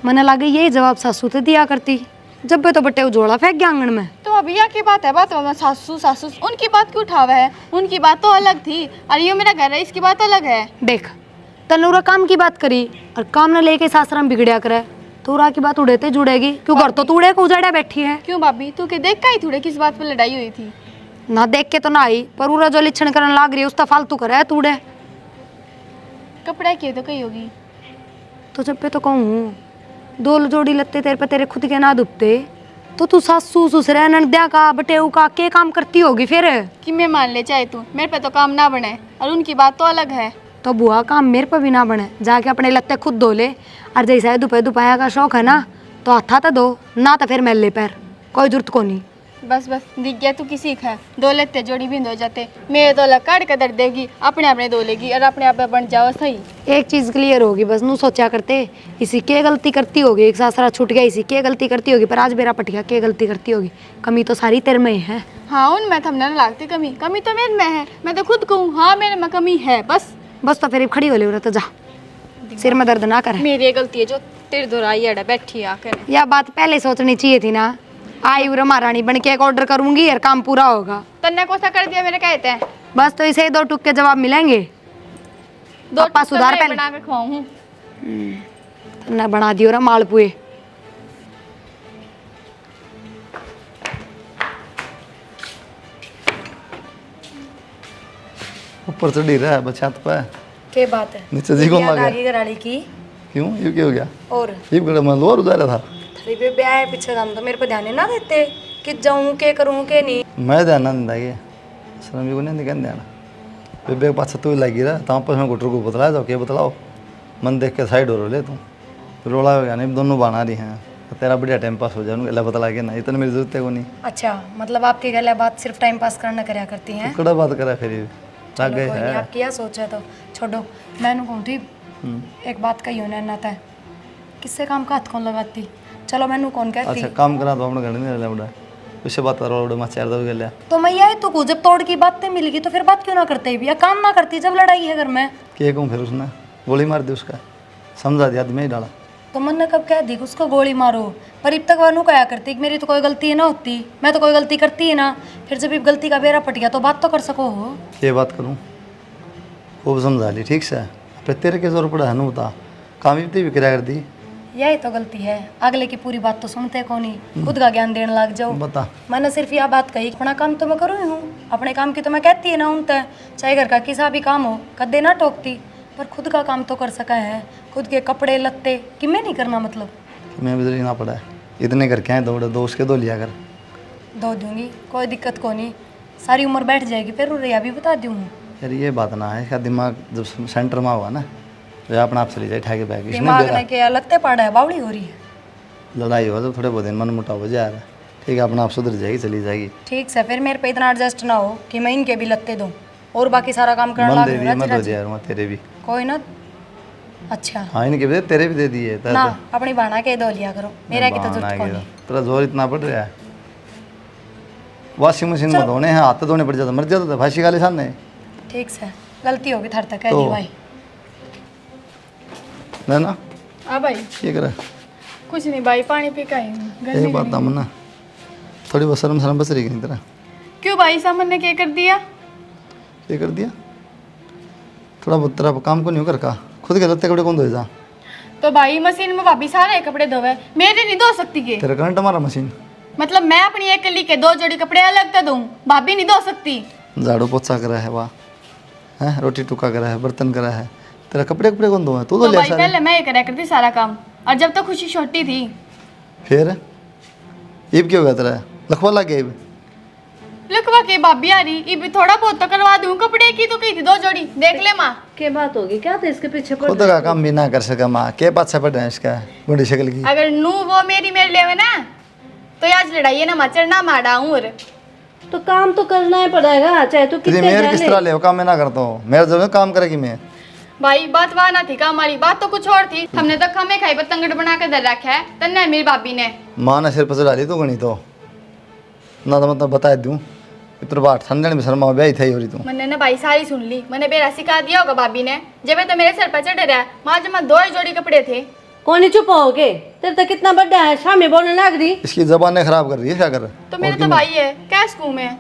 मैंने लगे यही जवाब सासू ते दिया करती, जब भी तो बट्टे उजोड़ा फेंक गया आंगन में। तो अभी यहाँ की बात है, बात में सासू सासू उनकी बात क्यों उठावा है? उनकी बात तो अलग थी, और ये मेरा घर है, इसकी बात अलग है। देख तनूरा काम की बात करी और काम न लेके सासरा में बिगड़िया करे, तोरा की बात उड़ेते जुड़ेगी। क्यों घर तो तूड़े को उजाड़ा बैठी है। क्यों भाभी, तू के देख का ही थोड़े किस बात पे लड़ाई हुई थी? ना देख के तो ना आई, पर उरा जो लिच्छन करने लाग रही है उसका फालतू करे है तूड़े। कपड़ा किए तो कही होगी। तो जब पे तो कहूँ 2 जोड़ी लत्ते तेरे पे तेरे खुद के ना दुबते, तो तू सासू ससुरे ननदिया का बटेऊ का के काम करती होगी फिर। कि मैं मान ले चाहे तू, मेरे पे तो काम ना बने, और उनकी बात तो अलग है। तो बुआ काम मेरे पे भी ना बने, जाके अपने लत्ते खुद धो ले। और जैसा दुपह दुपाया का शौक है ना, तो हाथा तो दो ना, तो फिर मैल ले पैर, कोई जरूरत को नहीं। बस बस दिख गया तू किसी का है। दो लेते जोड़ी भी हो जाते, मेरे तो लग काट कर देगी, अपने अपने दो लेगी और अपने आप बन जाओ सही। एक चीज़ क्लियर होगी बस, नू सोचा करते इसी के गलती करती होगी, एक सासरा छूट गया इसी के गलती करती होगी, पर आज बेरा पटिया के गलती करती होगी। कमी तो सारी तेरे में है। हाँ उनमें थमने ना लगती कमी, कमी तो मेरे में है। मैं तो खुद कहूँ हाँ मेरे में कमी है बस। बस तो फिर खड़ी हो ले तो जा, सिर में दर्द ना कर। मेरी ये गलती है जो तेरे दोराई अड़ा बैठी आकर। यह बात पहले सोचनी चाहिए थी ना। आई उरा महारानी बन के एक ऑर्डर करूंगी और काम पूरा होगा। तन्ने को सा कर दिया मेरे कहते हैं। बस तो इसे 2 टुक के जवाब मिलेंगे। दो पापा सुधार पहले बना के खवाऊं। तन्ने बना दियो रा मालपुए। ऊपर चढ़ी रहा है बस छत पे। के बात है नीचे जी को मांगे। आगे कराड़ी की क्यों ये क्या हो गया? और ये बड़ा मैं लोर जा रहा था। थरी पे ब्याह है पीछे जान तो मेरे पे ध्यान ही ना देते कि जाऊं के करूं के नहीं। मैं ध्यान ना दिंदा ये शर्म को नहीं कहने देना। बेबे के पास तू लगी रहा तो आपस में गुटर को बतला जाओ, क्या बतलाओ? मन देख के साइड हो ले तू तो रोला हो गया नहीं, दोनों बना रही हैं तो तेरा बढ़िया टाइम पास हो जाए। उन्हें बतला के ना इतना मेरी जरूरत है को नहीं। अच्छा मतलब आपकी गले बात सिर्फ टाइम पास करना करया करती हैं। कड़ा बात करा फिर लग गए कोई नहीं, है। आपकी क्या सोच है तो छोड़ो। मैंने कहूँ थी एक बात कही होने ना था, किससे काम का हाथ कौन लगाती। चलो मैनू कौन कहती। अच्छा काम करा तो अपने घर नहीं रह बड़ा उससे बात करो बड़ा मत चार दो गया तो मैं यही तो कहूँ, जब तोड़ की बातें मिलेगी तो फिर बात क्यों ना करते भी, या काम ना करती जब लड़ाई है घर में। क्या कहूँ फिर उसने गोली मार दी उसका, समझा दिया आदमी ही डाला। तो मन ने कब कह दी कि उसको गोली मारो, पर अब तक वानू कहा करती कि मेरी तो कोई गलती ना होती, मैं तो कोई गलती करती है ना। फिर जब इब गलती का बेरा पट गया तो बात तो कर सको हो। ये बात करूँ खूब समझा ली ठीक से। फिर तेरे के जोर पड़ा है ना बता, कामयाबी भी किराया कर दी। यही तो गलती है, अगले की पूरी बात तो सुनते को नहीं, खुद का ज्ञान देने लग जाओ। बता मैंने सिर्फ यह बात कही, अपना काम तो मैं करूँ ही हूँ, अपने काम की तो मैं कहती है ना उन तय, चाहे घर का किसा भी काम हो कदे ना टोकती, पर खुद का काम तो कर सका है। खुद के कपड़े लत्ते कि मैं नहीं करना, मतलब मैं भी जरूरी ना पड़ा है इतने करके आए दौड़े दो उसके दो लिया कर। धो दूंगी कोई दिक्कत को नहीं, सारी उम्र बैठ जाएगी फिर रिया भी बता दूँ। यार ये बात ना है, इसका दिमाग जब सेंटर में होगा ना तो ये अपने आप चली जाए ठाके बैग। इसने दिमाग बेरा में क्या लत्ते पड़ा है, बावड़ी हो रही है। लड़ाई हो तो थोड़े बहुत दिन मन मुटाव हो जाएगा, ठीक है अपने आप सुधर जाएगी चली जाएगी। ठीक से फिर मेरे पे इतना एडजस्ट ना हो कि मैं इनके भी लत्ते दूँ और बाकी सारा काम करना मन दे लागू दिए मैं राजी तो दिया यार तेरे भी। कोई ना। अच्छा हाँ इनके भी दे, तेरे भी दे दिए ना अपनी बहना के दो लिया करो, मेरा की तो जरूरत को नहीं। तेरा जोर इतना पड़ रहा है, वॉशिंग मशीन में धोने हैं हाथ धोने पड़ जाता मर जाता था फांसी गाले सामने। ठीक से गलती होगी थर तक कह तो दी भाई ना हाँ भाई ये करे कुछ नहीं भाई, पानी पी का ही हूँ। गर्मी एक बात ना मना थोड़ी बहुत शर्म शर्म बच रही नहीं तेरा। क्यों भाई सामन ने क्या कर दिया? ये कर दिया थोड़ा बहुत तेरा काम को नहीं कर का, खुद के लत्ते कपड़े कौन धोए जा। तो भाई मशीन में भाभी सारे कपड़े धोवे, मेरे नहीं धो सकती के। तेरा करंट हमारा मशीन मतलब मैं अपनी एक कली के 2 जोड़ी कपड़े अलग तो दूं, भाभी नहीं धो सकती। झाड़ू पोछा करा है वाह है, रोटी टुका करा है, बर्तन करा है, तेरा कपड़े कपड़े कौन धोए? तू तो तो ले भाई सारे। पहले मैं ही करा करती सारा काम, और जब तक खुशी छोटी थी। फिर ईब क्यों गया तेरा लखवा लग गया ईब? लखवा के भाभी आ रही, इब थोड़ा बहुत तो करवा दूं, कपड़े की तो की थी 2 जोड़ी, देख ले माँ। क्या बात होगी, क्या था इसके पीछे पड़ खुद का काम भी ना कर सका माँ, के पाछा पड़ रहे हैं इसका बड़ी शक्ल की। अगर नू वो मेरी मेरे लेवे ना तो आज लड़ाई है ना माचर ना मारा हूँ। और तो काम तो करना ही पड़ेगा, चाहे तो तेरी कितने मेहर किस तरह ले काम मैं ना करता हूँ, मेरे जरूर काम करेगी मैं। भाई बात वहाँ ना थी का, हमारी बात तो कुछ और थी। हमने तो खमे खाई पतंगड़ बना के दर रखा है तन्ने मेरी भाभी ने। माँ ने सिर पर डाली तो गणी तो ना तो मतलब बता दूँ इतना बात ठंडे में शर्मा ब्याही थी हो रही तू। मैंने ना भाई सारी सुन ली, मैंने बेरा सिखा दिया होगा भाभी ने, जब तो मेरे सर पर चढ़ रहा है। माँ जब 2 ही जोड़ी कपड़े थे। कौन ही चुप होगे, तेरे तो कितना बड़ा है, शामी बोलने लग रही। इसकी जबानें खराब कर रही है क्या कर। तो मेरा तो भाई है, क्या स्कूल में।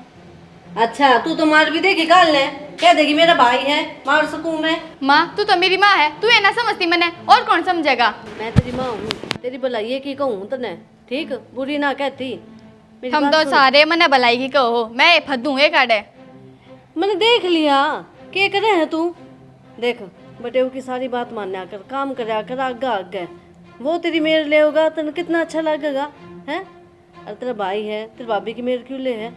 अच्छा तू तो मार भी देगी काल ने, कह देगी मेरा भाई है मार सकूं मैं। माँ तू तो मेरी माँ है, तू ये ना समझती मैंने, और कौन समझेगा। मैं तेरी माँ हूँ, तेरी भलाई की कहूँ तने, ठीक बुरी ना कहती। मेरी हम बात तो सुन। सारे मने भलाई की कहो, मैं ये फद्दू एक आड़े। मैंने देख लिया क्या करे है तू, देख बटे की सारी बात मान्या कर, काम करया कर आगे आगे, वो तेरी मेर ले होगा तेन कितना अच्छा लगेगा है। और तेरा भाई है, तेरी भाभी की मेर क्यों ले है,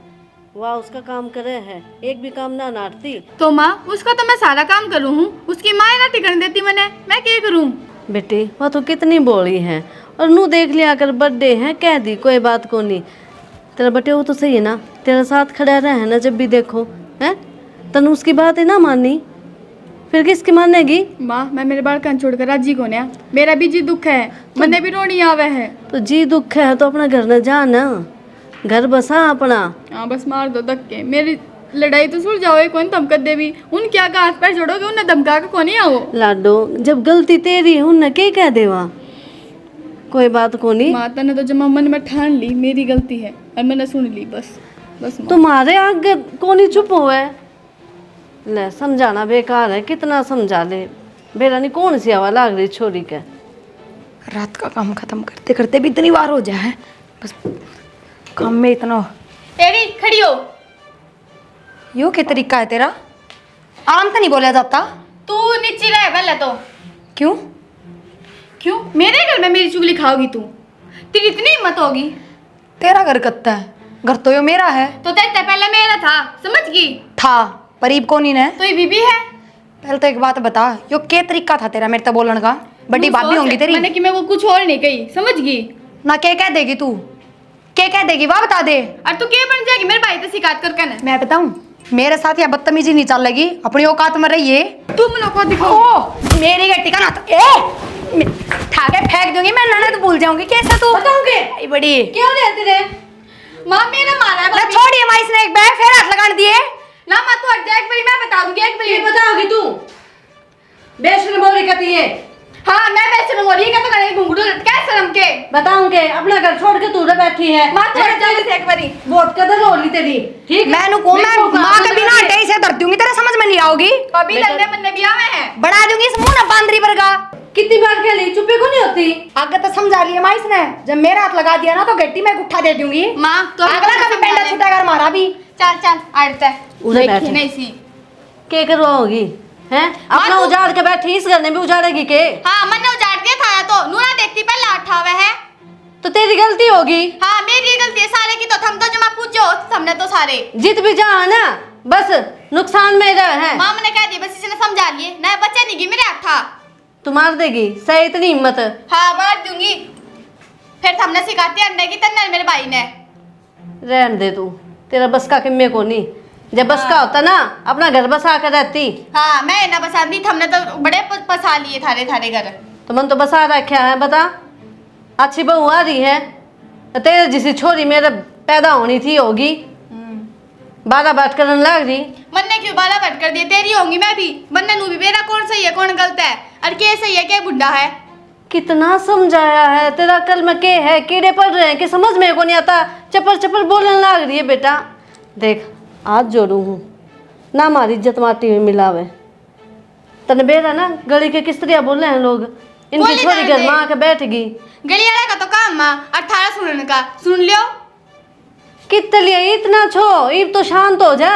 वाह उसका काम करे है, एक भी काम ना नाटती। तो माँ उसका तो मैं सारा काम करूँ हूँ, उसकी माँ ना टिकन देती मैंने, मैं क्या करूँ। बेटी वह तो कितनी बोली है, और नू देख लिया कर बर्थडे है कह दी कोई बात को नहीं, तेरा बटे वो तो सही है ना, तेरा साथ खड़ा रहा है ना जब भी देखो, है तनु उसकी बात है ना माननी, फिर किसकी मानेगी? माँ मैं मेरे बाल कन छोड़कर राजी को ना, मेरा भी जी दुख है, मन्ने भी रोनी आवे है। तो जी दुख है तो अपना घर न जा ना, घर बसा अपना। हाँ बस मार दो धक्के, मेरी लड़ाई तो सुलझाओ, कौन धमका दे भी, उन क्या का हाथ पैर जोड़ोगे, उन्हें धमका के कौन आओ। लाडो जब गलती तेरी है उन के कह देवा, कोई बात को नहीं। माता ने तो जब मन में ठान ली मेरी गलती है और मैंने सुन ली, बस बस माँ। तुम्हारे आगे को नहीं चुप हुआ, ले समझाना बेकार है, कितना समझा ले, बेरा नहीं कौन सी हवा लाग रही छोरी के। रात का काम खत्म करते करते भी इतनी बार हो जाए, बस काम में इतना। तेरी खड़ी हो, यो क्या तरीका है तेरा? आराम से नहीं बोला जाता? तू नीचे रह पहले तो। क्यों? क्यों मेरे घर में मेरी चुगली खाओगी तू? तेरी इतनी हिम्मत होगी? तेरा घर कत्ता है, घर तो यो मेरा है। तो तेरे पहले मेरा था, समझ गई? था परीब को नहीं है। तो ये बीबी है। पहले तो एक बात बता, यो क्या तरीका था तेरा मेरे तो बोलने का? बड़ी भाभी होंगी तेरी। मैंने कि मैं वो कुछ और नहीं कही, समझ गई? ना क्या कह देगी तू? क्या कह देगी वाह बता दे। और तू क्या बन जाएगी मेरे भाई से शिकायत करके ना? मैं बताऊं, मेरे साथ या बदतमीजी नहीं चल लगी, अपनी औकात में रहिए। तुम लोग को दिखाओ। ओ मेरी गट्टी का नाता ठाके फेंक दूंगी मैं, ननद भूल जाऊंगी कैसा तू बताऊंगी बड़ी। क्यों रहते रे? माँ मेरा मारा है ना भाभी। छोड़िए माँ, इसने एक बैग फिर हाथ लगाने दिए। ना माँ तू हट जा, एक बारी मैं बता दूंगी, एक बारी बताओगी तू बेशरम बोली कहती है? हाँ मैं वैसे में बोली, क्या तो करे घुंघरू क्या शर्म के? बताऊंगे अपना घर छोड़ के तू रे बैठी है। माँ तू हट जा से एक बारी। वोट कदर हो ली तेरी, ठीक है? मैं माँ के बिना हटे से धरती हूँ, तेरा समझ में नहीं आओगी। अभी लड़ने मन्ने भी आवे हैं। बढ़ा दूंगी इस मुंह ना बांदरी वर्गा। कितनी बार खेली, चुप्पी को नहीं होती? आगे तो समझा लिया माँ इसने, जब मेरा हाथ लगा दिया ना तो गट्टी में गुट्ठा दे दूंगी। माँ तो अगला कभी पेंडा छूटा कर मारा भी। चल चल आड़ता है उधर बैठ। नहीं सी। के करवाओगी हैं? अपना उजाड़ के बैठी, इस घर ने भी उजाड़ेगी के? हाँ मैंने उजाड़ दिया था तो नूना देखती पहले उठावे है। तो तेरी गलती होगी। हाँ मेरी गलती है सारे की, तो थम तो जमा पूछो हमने तो सारे। जीत भी जा ना, बस नुकसान मेरा है। माँ ने कह दिया, बस इसने समझा लिए ना, बच्चा नहीं गी मेरे हाथ था। तू मार देगी सही इतनी हिम्मत? हाँ मार दूंगी, फिर हमने सिखाती अंडे की तन्ने मेरे भाई ने। रहन दे तू, तेरा बस का किम्मे को नहीं, जब बस का होता ना अपना घर बसा कर रहती। हाँ मैं ना बसा दी, हमने तो बड़े पसा लिए थारे थारे घर। तो मन तो बसा रखा है, बता अच्छी बहू आ रही है, तेरे जिसी छोरी मेरे पैदा होनी थी होगी, बाला बात करने लग रही। मन ने क्यों बाला भट कर दिया, तेरी होंगी मैं भी। मन्ने नू भी मेरा कौन सही है कौन गलत है, और के सही है के बुढ़ा है। कितना समझाया है, तेरा कल में के है, कीड़े पड़ रहे हैं कि समझ में को नहीं आता, चपर चपर बोलने लग रही है। बेटा देख आज जोड़ू हूँ ना, हमारी इज्जत माटी में मिलावे तने बेरा ना, गली के किस तरह बोले हैं लोग, इनकी बोले छोरी जाने घर में आके बैठ गई। गली वाला का तो काम माँ 18 सुनने का सुन लियो। कितने लिए इतना छो, इब तो शांत हो जा,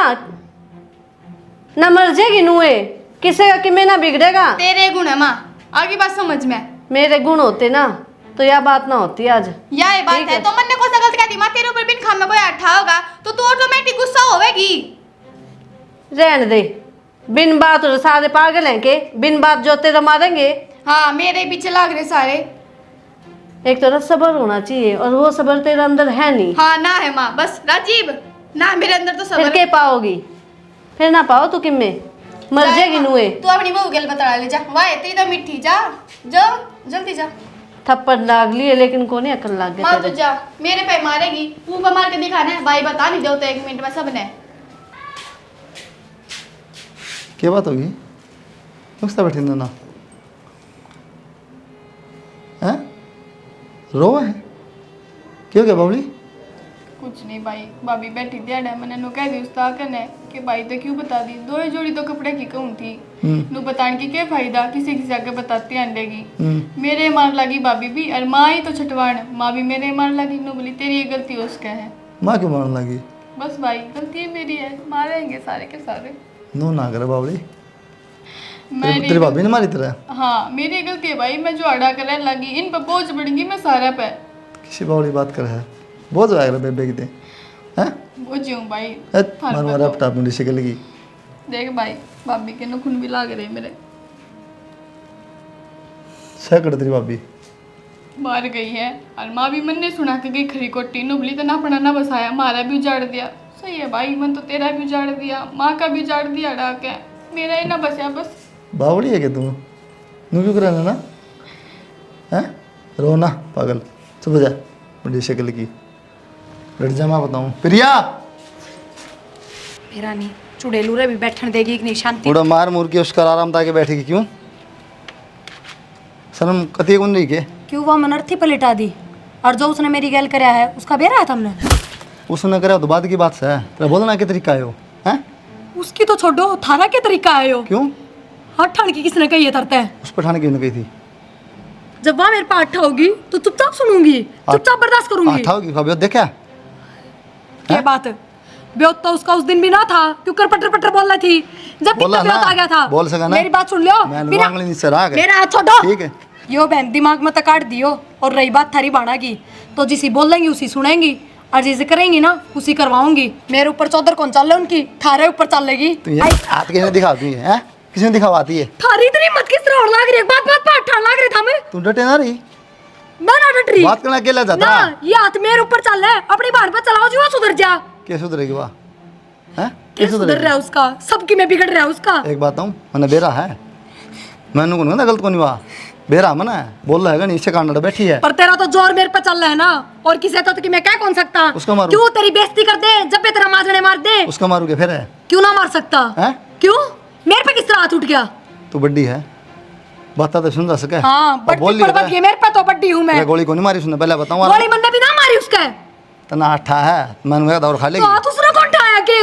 ना मर जाएगी नुए, किसे का किमे ना बिगड़ेगा। तेरे गुण है माँ, आगे बात समझ में। मेरे गुण होते ना तो यह बात ना होती आज। यह बात है तो मन ने को सा गलत कह दी माँ, तेरे ऊपर बिन खाम में कोई अट्ठा होगा तो तू ऑटोमेटिक गुस्सा होवेगी। रहने दे, बिन बात और सारे पागल हैं के, बिन बात जो तेरा मारेंगे। हाँ मेरे पीछे लाग रहे सारे। एक तरह सब्र होना चाहिए और वो सब्र तेरे अंदर है नहीं। हाँ ना है माँ, बस राजीव ना मेरे अंदर तो फिर सब्र। के पाओगी, फिर ना पाओ तो किम्मे मर जाएगी नुए। तू अपनी बहू गल बता ले जा, वाह तेरी तो मिठी, जा जा जल्दी जा। थप्पड़ लाग लिए लेकिन को नहीं अकल लाग माँ गया तू तेरे। जा, मेरे पे मारेगी, ऊपर मार के दिखाना है भाई, बता नहीं दो तो 1 मिनट में सबने। क्या बात होगी? नुकसा बैठी ना हैं? रो है क्यों क्या बाबली? कुछ नहीं भाई, भाभी बैठी थी अड़ा, मैंने नु कह दी उस्ता कने कि भाई तो क्यों बता दी, दो ही जोड़ी तो कपड़े की कहूँ थी। नु बताने की क्या फायदा, किसी किसी आगे बताती अंडे की। मेरे मार लगी भाभी भी, और माँ ही तो छटवाण, माँ भी मेरे मार लगी। नु बोली तेरी ये गलती उसका है। माँ क्यों मारने लगी? बस भाई गलती है मेरी है, मारेंगे सारे के सारे। नो ना करे बाबली, मेरी तेरी भाभी ने मारी तेरा? हाँ मेरी गलती है भाई, मैं जो अड़ा करने लगी, इन पर बोझ बढ़ेंगी मैं सारा पे। किसी बावली बात कर है बहुत आएगा बेबे की हैं? बोझी हूँ भाई। मार मारा पटा मुंडी से लगी। देख भाई भाभी के नुखून भी लाग रहे मेरे। सह कर तेरी भाभी बाहर गई है और माँ भी मन ने सुना के गई खरी कोटी नुबली तो ना अपना ना बसाया, हमारा भी उजाड़ दिया। सही है भाई, मन तो तेरा भी उजाड़ दिया, माँ का भी उजाड़ दिया डाक है, मेरा ही ना बचा बस। बावड़ी है क्या तू? नू क्यों कराना ना? हैं? रो ना पागल, चुप हो जा। बड़ी शक्ल की लड़ जा, मैं बताऊँ। प्रिया मेरा नहीं चुड़ैलू रे भी बैठने देगी कि नहीं शांति। थोड़ा मार मुर के उसका आराम ताकि बैठेगी। क्यों शर्म कती कौन रही के? क्यों वो मन अर्थी पर लिटा दी, और जो उसने मेरी गैल कराया है उसका बेरा है तुमने। उसने करा तो बाद की बात से है, तेरा बोलना के तरीका है वो हैं? उसकी तो छोड़ो, थारा क्या तरीका है यो? क्यों हाथ ठान की किसने कही है तरते हैं? उस पठान क्यों नहीं गई थी? जब वहाँ मेरे पे आठा होगी तो चुपचाप सुनूंगी, चुपचाप बर्दाश्त करूंगी। आठा होगी कभी देखा? क्या बात है? ब्योत तो उसका उस दिन भी ना था, क्यों कर पटर पटर बोल रही थी जब भी बोला ब्योत ना, आ गया था। बोल सका ना। मेरी बात सुन लो, मैं बिना- आंगली नीचे रहा मेरा हाथ छोड़ो। ठीक है। यो बहन दिमाग में तो काट दियो। और रही बात थारी बाणा की, तो जिसी बोलेंगी उसी सुनेंगी, और जिसे करेंगी ना उसी करवाऊंगी। मेरे ऊपर चौधर कौन चल रहा उनकी, थारे ऊपर चलेगी। तू ये हाथ किसने दिखाती है हैं? किसने दिखावाती है? थारी इतनी मत किस तरह और लाग रही है, बात बात पर ठान लाग रही था मैं। तू डटे ना रही, मैं ना डट रही। बात करना अकेला जाता ना ये हाथ मेरे ऊपर चल रहा है, अपनी बाण पर चलाओ जी, वो सुधर जा। कैसे सुधरेगी वाह हैं? क्या सुधर रहा है उसका, सबकी में बिगड़ रहा है उसका। एक बात हूँ, मैंने बेरा है, मैंने कौन गलत को नहीं हुआ, बेरा मना बोल रहा है नीचे कांड बैठी है। पर तेरा तो जोर मेरे पे चल रहा है ना, और किसी तो कि मैं क्या कौन सकता। उसका मारूं? क्यों तेरी बेइज्जती कर दे, जब भी तेरा माजने मार दे। उसका मारूंगे फिर है? क्यों ना मार सकता हैं? क्यों? मेरे पे किस तरह हाथ उठ गया? तू बड्डी है, बात तो सुन जा सके। हाँ अब बड्डी बोल पर बद गई, मेरे पे तो बड्डी हूँ मैं। तेरे गोली को नहीं मारी उसने, पहले बताऊँ। गोली मन ने भी ना मारी उसका। तना अट्ठा है, मैंने कहा दौड़ खा तो लेगी। हाथ उसने कौन उठाया के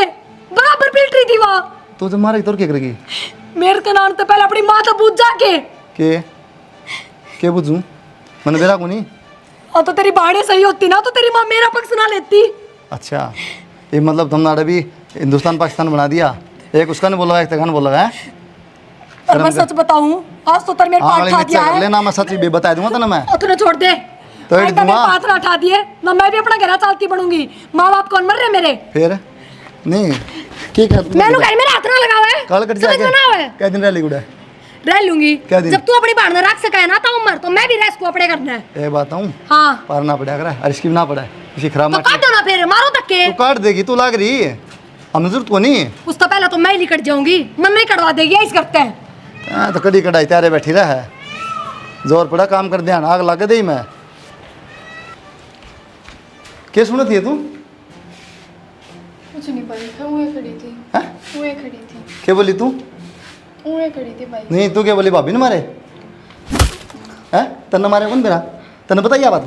बराबर पिलट रही थी वो। तू जब मारेगी तो क्या करेगी? मेरे के नाम तो पहले अपनी माँ तो पूछ जाके के बुझूं, मैंने बेरा को नहीं। और तो तेरी बाड़े सही होती ना तो तेरी माँ मेरा पक्ष ना लेती। अच्छा ये मतलब तुमने भी हिंदुस्तान पाकिस्तान बना दिया, एक उसका नहीं बोला एक तेरा नहीं बोला है। पर मैं सच बताऊं, आज तो तेरे मेरे पाठ उठा दिया है। लेना मैं सच भी बता दूंगा ना मैं। और तूने छोड़ दे तो आज मेरे पाथ ना उठा दिए ना, मैं भी अपना घर चालती बनूंगी। माँ बाप कौन मर रहे मेरे? फिर नहीं की कर मैंने घर में हाथ ना लगावा है, कल कट समझ में ना आवे। क्या दिन रह गुड़ा रह लूंगी क्या दिन? जब तू अपनी बाढ़ में रख सका है ना तो उम्र तो मैं भी रह इसको अपने करना है। ये बात हूँ हाँ पारना पड़ा कर और इसकी भी ना पड़ा है किसी खराब तो माटी काटो ना फिर, मारो धक्के। तू काट देगी, तू लाग रही है हम जरूरत को नहीं। उस तो पहले तो मैं ही निकट जाऊंगी, मम्मी ही कटवा देगी इस करते हैं। तो कड़ी कढ़ाई त्यारे बैठी रहा है, जोर पड़ा काम कर ध्यान आग लग दे मैं। क्या सुना थी तू? कुछ नहीं पाई था, वो खड़ी थी, हैं? वो खड़ी थी, क्या बोली तू? वो खड़ी थी भाई। नहीं तू क्या बोली, भाभी ने मारे हैं? तन्ने मारे कौन मेरा, तन्ने पता क्या बात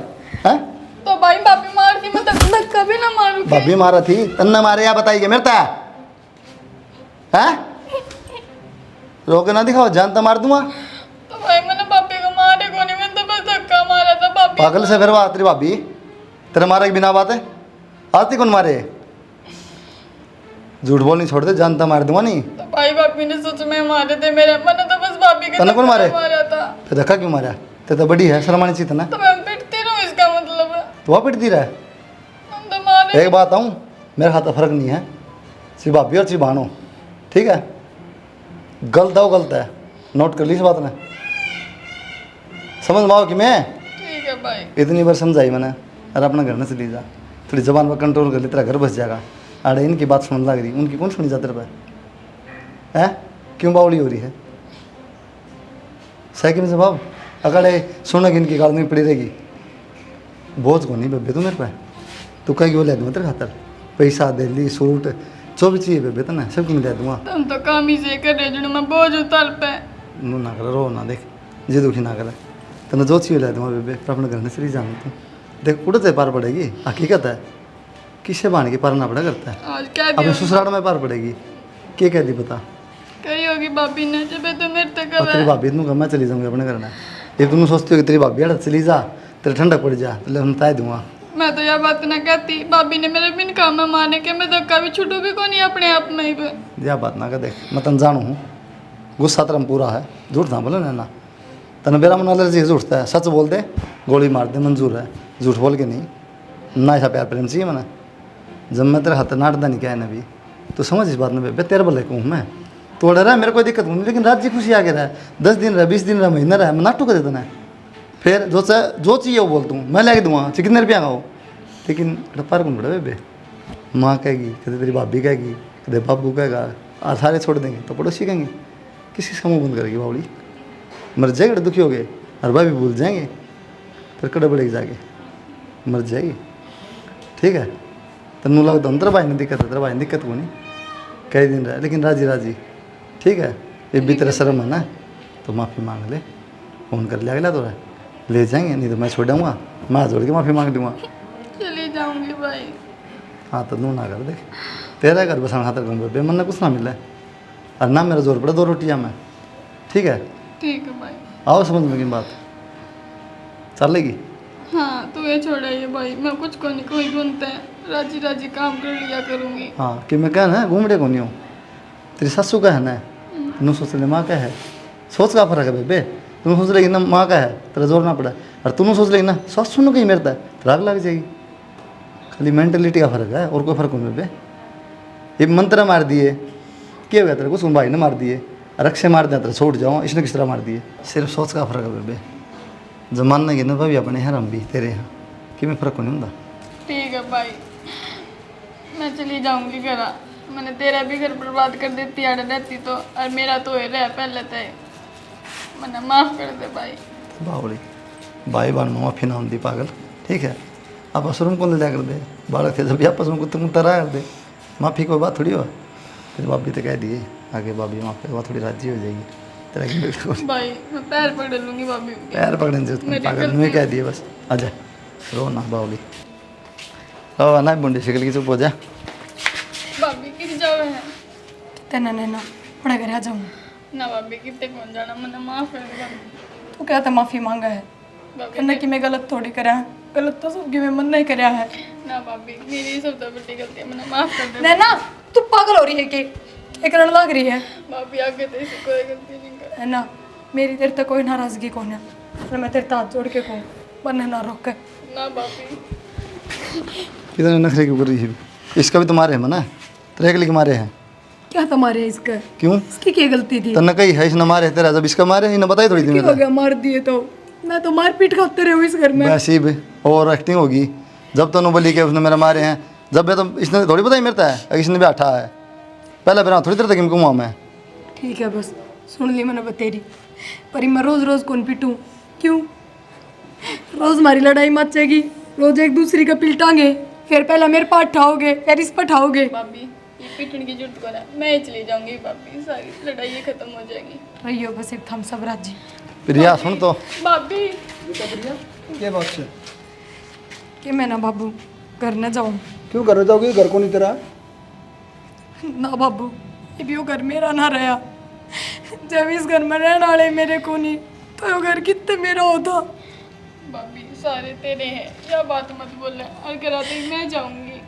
है? तो भाई भाभी मार दी, मैं धक्का भी ना मारूं के? भाभी मारा थी, तन्ने मारे या बताइए मेरे ता हैं? रोके ना दिखाओ, जान तो मार दूंगा। तो भाई मैंने भाभी को मारे को नहीं, मैंने तो बस धक्का मारा था भाभी। पागल से फिर बात तेरी भाभी तेरे मारे की बिना बात है, आती कौन मारे? झूठ बोल नहीं छोड़ते, जानता मार दूंगा नहीं। तो भाई भाभी ने सच में मारे थे मेरे, मैंने तो बस भाभी के तन्ने कौन मारे? मारा था। तो धक्का क्यों मारा? ते तो बड़ी है, शर्मानी चाहिए ना। तो मैं पिटती रहूं इसका मतलब है? तो वह पिटती रहे। हम तो मारे। एक बात आऊँ, मेरे हाथ फर्क नहीं है, सिर्फ भाभी और सिर्फ भानो, ठीक है? गलत है वो गलत है, नोट कर ली इस बात ने, समझ में आओ कि मैं ठीक है भाई। इतनी बार समझाई मैंने। अरे अपना घर में चली जा, थोड़ी जबान पर कंट्रोल कर ली, तेरा घर बस जाएगा। अरे इनकी बात सुन लग रही, उनकी कौन सुनी जाते पे है? क्यों बावली हो रही है? साइकिल में जवाब अगर सुनेगी इनकी गाल में पड़ी रहेगी, बोझ को नहीं बेबे तू मेरे पे, तू कहेगी वो ले दूँगा तेरे खातर, पैसा दिल्ली सूट जो भी चाहिए बेबे तो ना सब कुछ दे दूँगा। तुम तो काम ही से कर रहे जो मैं बोझ उतार पे। नू ना कर, रो ना, देख जी दुखी ना करे, तेने जो चाहिए ले दूँगा बेबे, पर अपने घर में चली जाऊँगी तू देख, उड़ते पार पड़ेगी, हकीकत है, किससे बांध के पार ना पड़ा करता है, आज क्या अपने दियो ससुराल में पार पड़ेगी। क्या कह दी बता? कही होगी भाभी ने जब तो मेरे तक और तेरी भाभी इतनू मैं चली जाऊँगी अपने घर में, ये तुम सोचती हो कि तेरी भाभी अड़ चली जा, तेरे ठंडक पड़ जा, तो हम ताय दूंगा। मैं तो यह बात ना कहती, भाभी ने मेरे बिन काम में माने के मैं धक्का भी छुटू भी को नहीं अपने आप में ही पे। यह बात ना कर, देख मैं तन जानू हूँ, गुस्सा तेरा पूरा है, झूठ ना बोले ना, तन मेरा मन अलर्जी झूठता है, सच बोल दे गोली मार दे मंजूर है, झूठ बोल के नहीं। ना ऐसा प्यार प्रेम चाहिए मैंने, जब मैं तेरे हाथ नाटदा नहीं क्या है नबी, तो समझ इस बात में बेबे तेरे भले कहूँ मैं, तोड़ रहा है मेरे कोई दिक्कत नहीं, लेकिन रात जी खुशी आगे रहा, 10 दिन रहा, 20 दिन रहा, महीना रहा, मैं नाटू कर देता ना, फिर जो चाहिए वो बोल तू मैं लेके दूंगा चाहे कितने रुपया का हो, लेकिन पर कौन बड़ा बेबे, माँ कहेगी, कदे तेरी भाभी कहेगी, कदे बाबू कहेगा, और सारे छोड़ देंगे तो पड़ोसी कहेंगे, किसी का मुँह बंद करेगी बावड़ी, मर जाएगी दुखी हो गए और भाभी भूल जाएंगे, फिर कड़े बड़े जाके मर जाएगी। ठीक है, तेन लगता तेरे भाई ने दिक्कत है, तेरे भाई ने दिक्कत को नहीं कई दिन रहा, लेकिन राजी राजी। ठीक है, ये भी तेरा शर्म है ना, तो माफ़ी मांग ले, फ़ोन कर लिया अगला तो ले जाएंगे, नहीं तो मैं छोड़ दूँगा, मैं हाथ जोड़ के माफ़ी मांग लूँगा। चली जाऊंगी भाई। हाँ तो नू ना कर देख, तेरा घर बसाना खातर कहूँ बे, मन ना कुछ ना मिले और ना मेरा जोर पड़े 2 रोटियाँ में। ठीक है भाई। आओ समझ में की बात चलेगी। हाँ तू ये छोड़ा ये भाई, मैं कुछ को नहीं कोई गुनता है, राजी राजी काम कर लिया करूंगी। हाँ कि मैं क्या ना घूमड़े को नहीं हूँ, तेरी ससु का है ना, नू सोच ले माँ का है, सोच का फर्क है बेबे, तुम सोच लेगी ना माँ का है तेरा जोर ना पड़ा, और तुम सोच लेगी ना ससु ने कहीं मेरता है तो राग लग जाएगी। खाली मेंटेलिटी का फर्क है और कोई फर्क नहीं बेबे। ये मंत्र मार दिए क्या हो गया तेरे को, सुन भाई ने मार दिए, रक्षे मार दिया तेरे छोड़ जाओ, इसने किस तरह मार दिए, सिर्फ सोच का फर्क है बेबे। जमाना की ना भाभी अपने यहाँ हम भी तेरे यहाँ कि मैं फर्क नहीं होता। ठीक है भाई, मैं चली जाऊंगी घर, मैंने तेरा भी घर बर्बाद कर देती आड़ रहती तो, और मेरा तो ये रहा पहले तो, मैंने माफ़ कर दे भाई। बावड़ी भाई बहन में माफी ना होती पागल। ठीक है, आप असरूम को लिया कर दे, बालक थे जब आपस में तुम तरा कर दे, माफ़ी कोई बात थोड़ी हो। फिर भाभी तो कह दिए आगे भाभी माफ़ी बात थोड़ी राजी हो जाएगी तेरा की भाई मैं पैर पकड़ लूंगी भाभी के। पैर पकड़ने से तुम मेरी पागल गलती में कह दिए बस। आजा रो ना बावली, रो ना बुंडे शिकल की चुप हो जा। भाभी किस जावे हैं तेना नैना बड़ा घर आ जाऊँ, ना भाभी कितने कौन जाना, मैंने माफ़ कर दे भाभी। तू क्या तो माफ़ी मांगा है, कहना कि मैं गलत थोड़ी करा है, गलत तो सबकी मैं मन नहीं कराया है। ना भाभी मेरी सबसे बड़ी गलती है, मैंने माफ़ कर दे नैना तू पागल हो रही है कि एक रण लग रही है। भाभी, आगे तो ऐसी कोई गलती नहीं कर। है ना, मेरी तेरे तक कोई नाराज़गी कौन है, पर मैं तेरे हाथ जोड़ के कहूँ वरना ना रोक। ना भाभी, कितने नखरे क्यों कर रही है, इसका भी तुम्हारे है मना, तेरे के लिए मारे हैं क्या तुम्हारे है इसका, क्यों, इसकी क्या गलती थी, तन्ने कही है इसने मारे तेरा, जब इसका मारे इन्हें बताई थोड़ी क्या हो दिन गया मार दिए तो, मैं तो मार पीट खाते रहे हूँ इस घर में। वैसे भी और एक्टिंग होगी, जब तो बोली कि उसने मेरा मारे हैं, जब मैं तो इसने थोड़ी बताई मेरता है, इसने भी आठा है पहले बिना थोड़ी देर तक इनको मुँह मैं। ठीक है बस सुन ली मैंने बतेरी, पर मैं रोज़ रोज़ कौन पिटूँ, क्यों रोज़ हमारी लड़ाई मचेगी, रोज़ एक दूसरी का पिलटांगे, फिर पहले मेरे पास ठाओगे फिर इस पर ठाओगे। भाभी ये पिटने की जरूरत को है, मैं ही चली जाऊंगी भाभी, सारी लड़ाई खत्म हो जाएगी। रहियो बस एक हम सब राजी। प्रिया सुन तो, भाभी क्या बात है, कि मैं ना बाबू घर न जाऊँ, क्यों घर जाओगे, घर को नहीं तेरा, ना बाबू ये भी वो घर मेरा ना रहा, जब इस घर में रहने वाले मेरे को नहीं तो वो घर कितने मेरा होता। भाभी सारे तेरे हैं, या बात मत बोलना, और घर आते ही मैं जाऊंगी।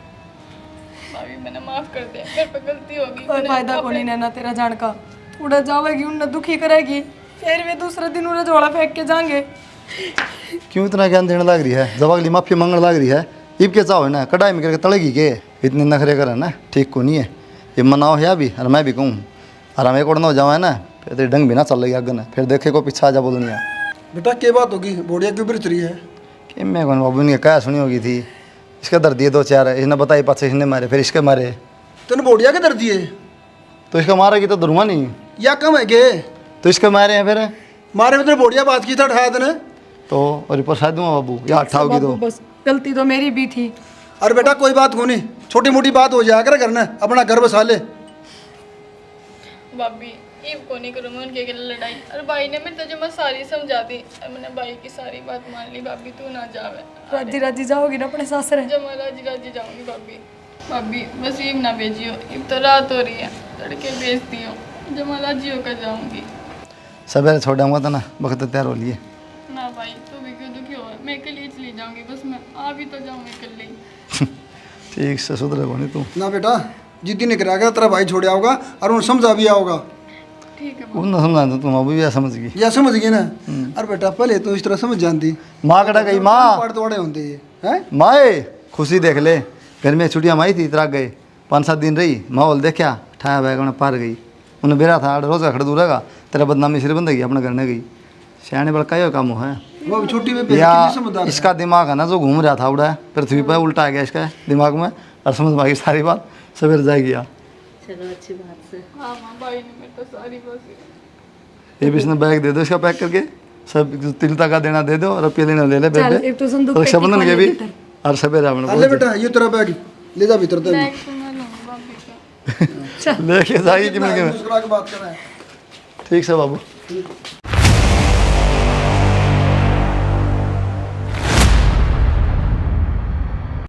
भाभी मैंने माफ कर दे, मेरे पे गलती होगी। कोई फायदा को नहीं ना तेरा जान का, उड़ा जावेगी उन्हें दुखी करेगी, फिर वे दूसरे दिन उन्हें झोला फेंक के जाएंगे। क्यों इतना ज्ञान देने लग रही है, जब अगली माफी मांगने लग रही है, इब के चाहो ना कढ़ाई में करके तड़ेगी के, इतने नखरे कर ना ठीक को नहीं है, ये मनाओ है भी और मैं भी कहूँ, और हम एक उड़ना हो जाओ है ना, फिर तेरी डंग भी ना चल रही आगे ना, फिर देखे को पीछा आ जा बोलनी है। बेटा क्या बात होगी, बोड़िया क्यों बिरच रही है, कि मैं कौन बाबू ने क्या सुनी होगी थी, इसका दर्द है 2-4 इसने बताई, पाछे इसने मारे फिर इसके मारे, तेन बोड़िया के दर्दी है, तो इसका मारेगी तो धरुआ नहीं, या कम है के, तो इसके मारे हैं फिर मारे में तेरे बोड़िया बात की था उठाया तेने, तो और ऊपर शायद दूंगा बाबू या उठाओगी तो। बाबू बस गलती तो मेरी भी थी। अरे बेटा कोई बात को नहीं, छोटी मोटी बात हो जाया कर करना, अपना घर बसा ले। भाभी ईब को नहीं करूँगी उनके के लिए लड़ाई, और भाई ने मेरे तुझे मैं सारी समझा दी, और मैंने भाई की सारी बात मान ली। भाभी तू ना जावे, राजी राजी जाओगी ना अपने सासरे। जब मैं राजी राजी जाऊंगी भाभी। भाभी बस ईब ना भेजियो, ईब तो रात हो रही है, लड़के भेज दियो, जब मैं राजी होकर जाऊंगी। सवेरे छोड़ाऊंगा तो ना वक्त तैयार हो लिए। ना भाई तू भी क्यों दुखी हो, मैं अकेले ही चली जाऊंगी, बस मैं आ भी तो जाऊँ अकेले ही। ठीक से सुधरे को नहीं तू, ना बेटा जिद्दी नहीं कराएगा, तेरा भाई छोड़ आओगा और उन्हें समझा भी आओगा, ठीक है उन समझा तो तुम अभी भी समझ गई। या समझ गए ना। अरे बेटा पहले तो इस तरह समझ जानती, माँ कटा गई, माँ पाड़ तोड़े होते हैं। माए खुशी देख ले, घर में छुट्टियाँ माई थी इतरा गए 5-7 दिन रही, माहौल देखा ठाया बैग उन्हें पार गई, उन्हें बेरा था रोज़ का खड़ा दूर रहेगा, तेरा बदनामी सिर बंद गई अपने घर ने गई, सियाने बड़का काम हो है। वो अभी छुट्टी में या कितनी समझदार है। इसका दिमाग है ना जो घूम रहा था उड़ा पृथ्वी पर उल्टा आ गया इसका दिमाग में और समझ में आ गई सारी बात सवेरे जाएगी यार। चलो अच्छी बात से। हाँ माँ भाई ने मेरे तो सारी बात ये भी इसने बैग दे दो इसका पैक करके सब तिलता का देना दे दो और अब पीले ले ले चल बेबे एक तो संदूक रक्षाबंधन के भी और सवेरे अरे अपने बेटा ये तेरा बैग ले जा भीतर तक बैग तो मैं लूँगा भाभी का। लेके जाएगी कि मिल के मुस्कुरा के बात कर रहा है। ठीक से बाबू।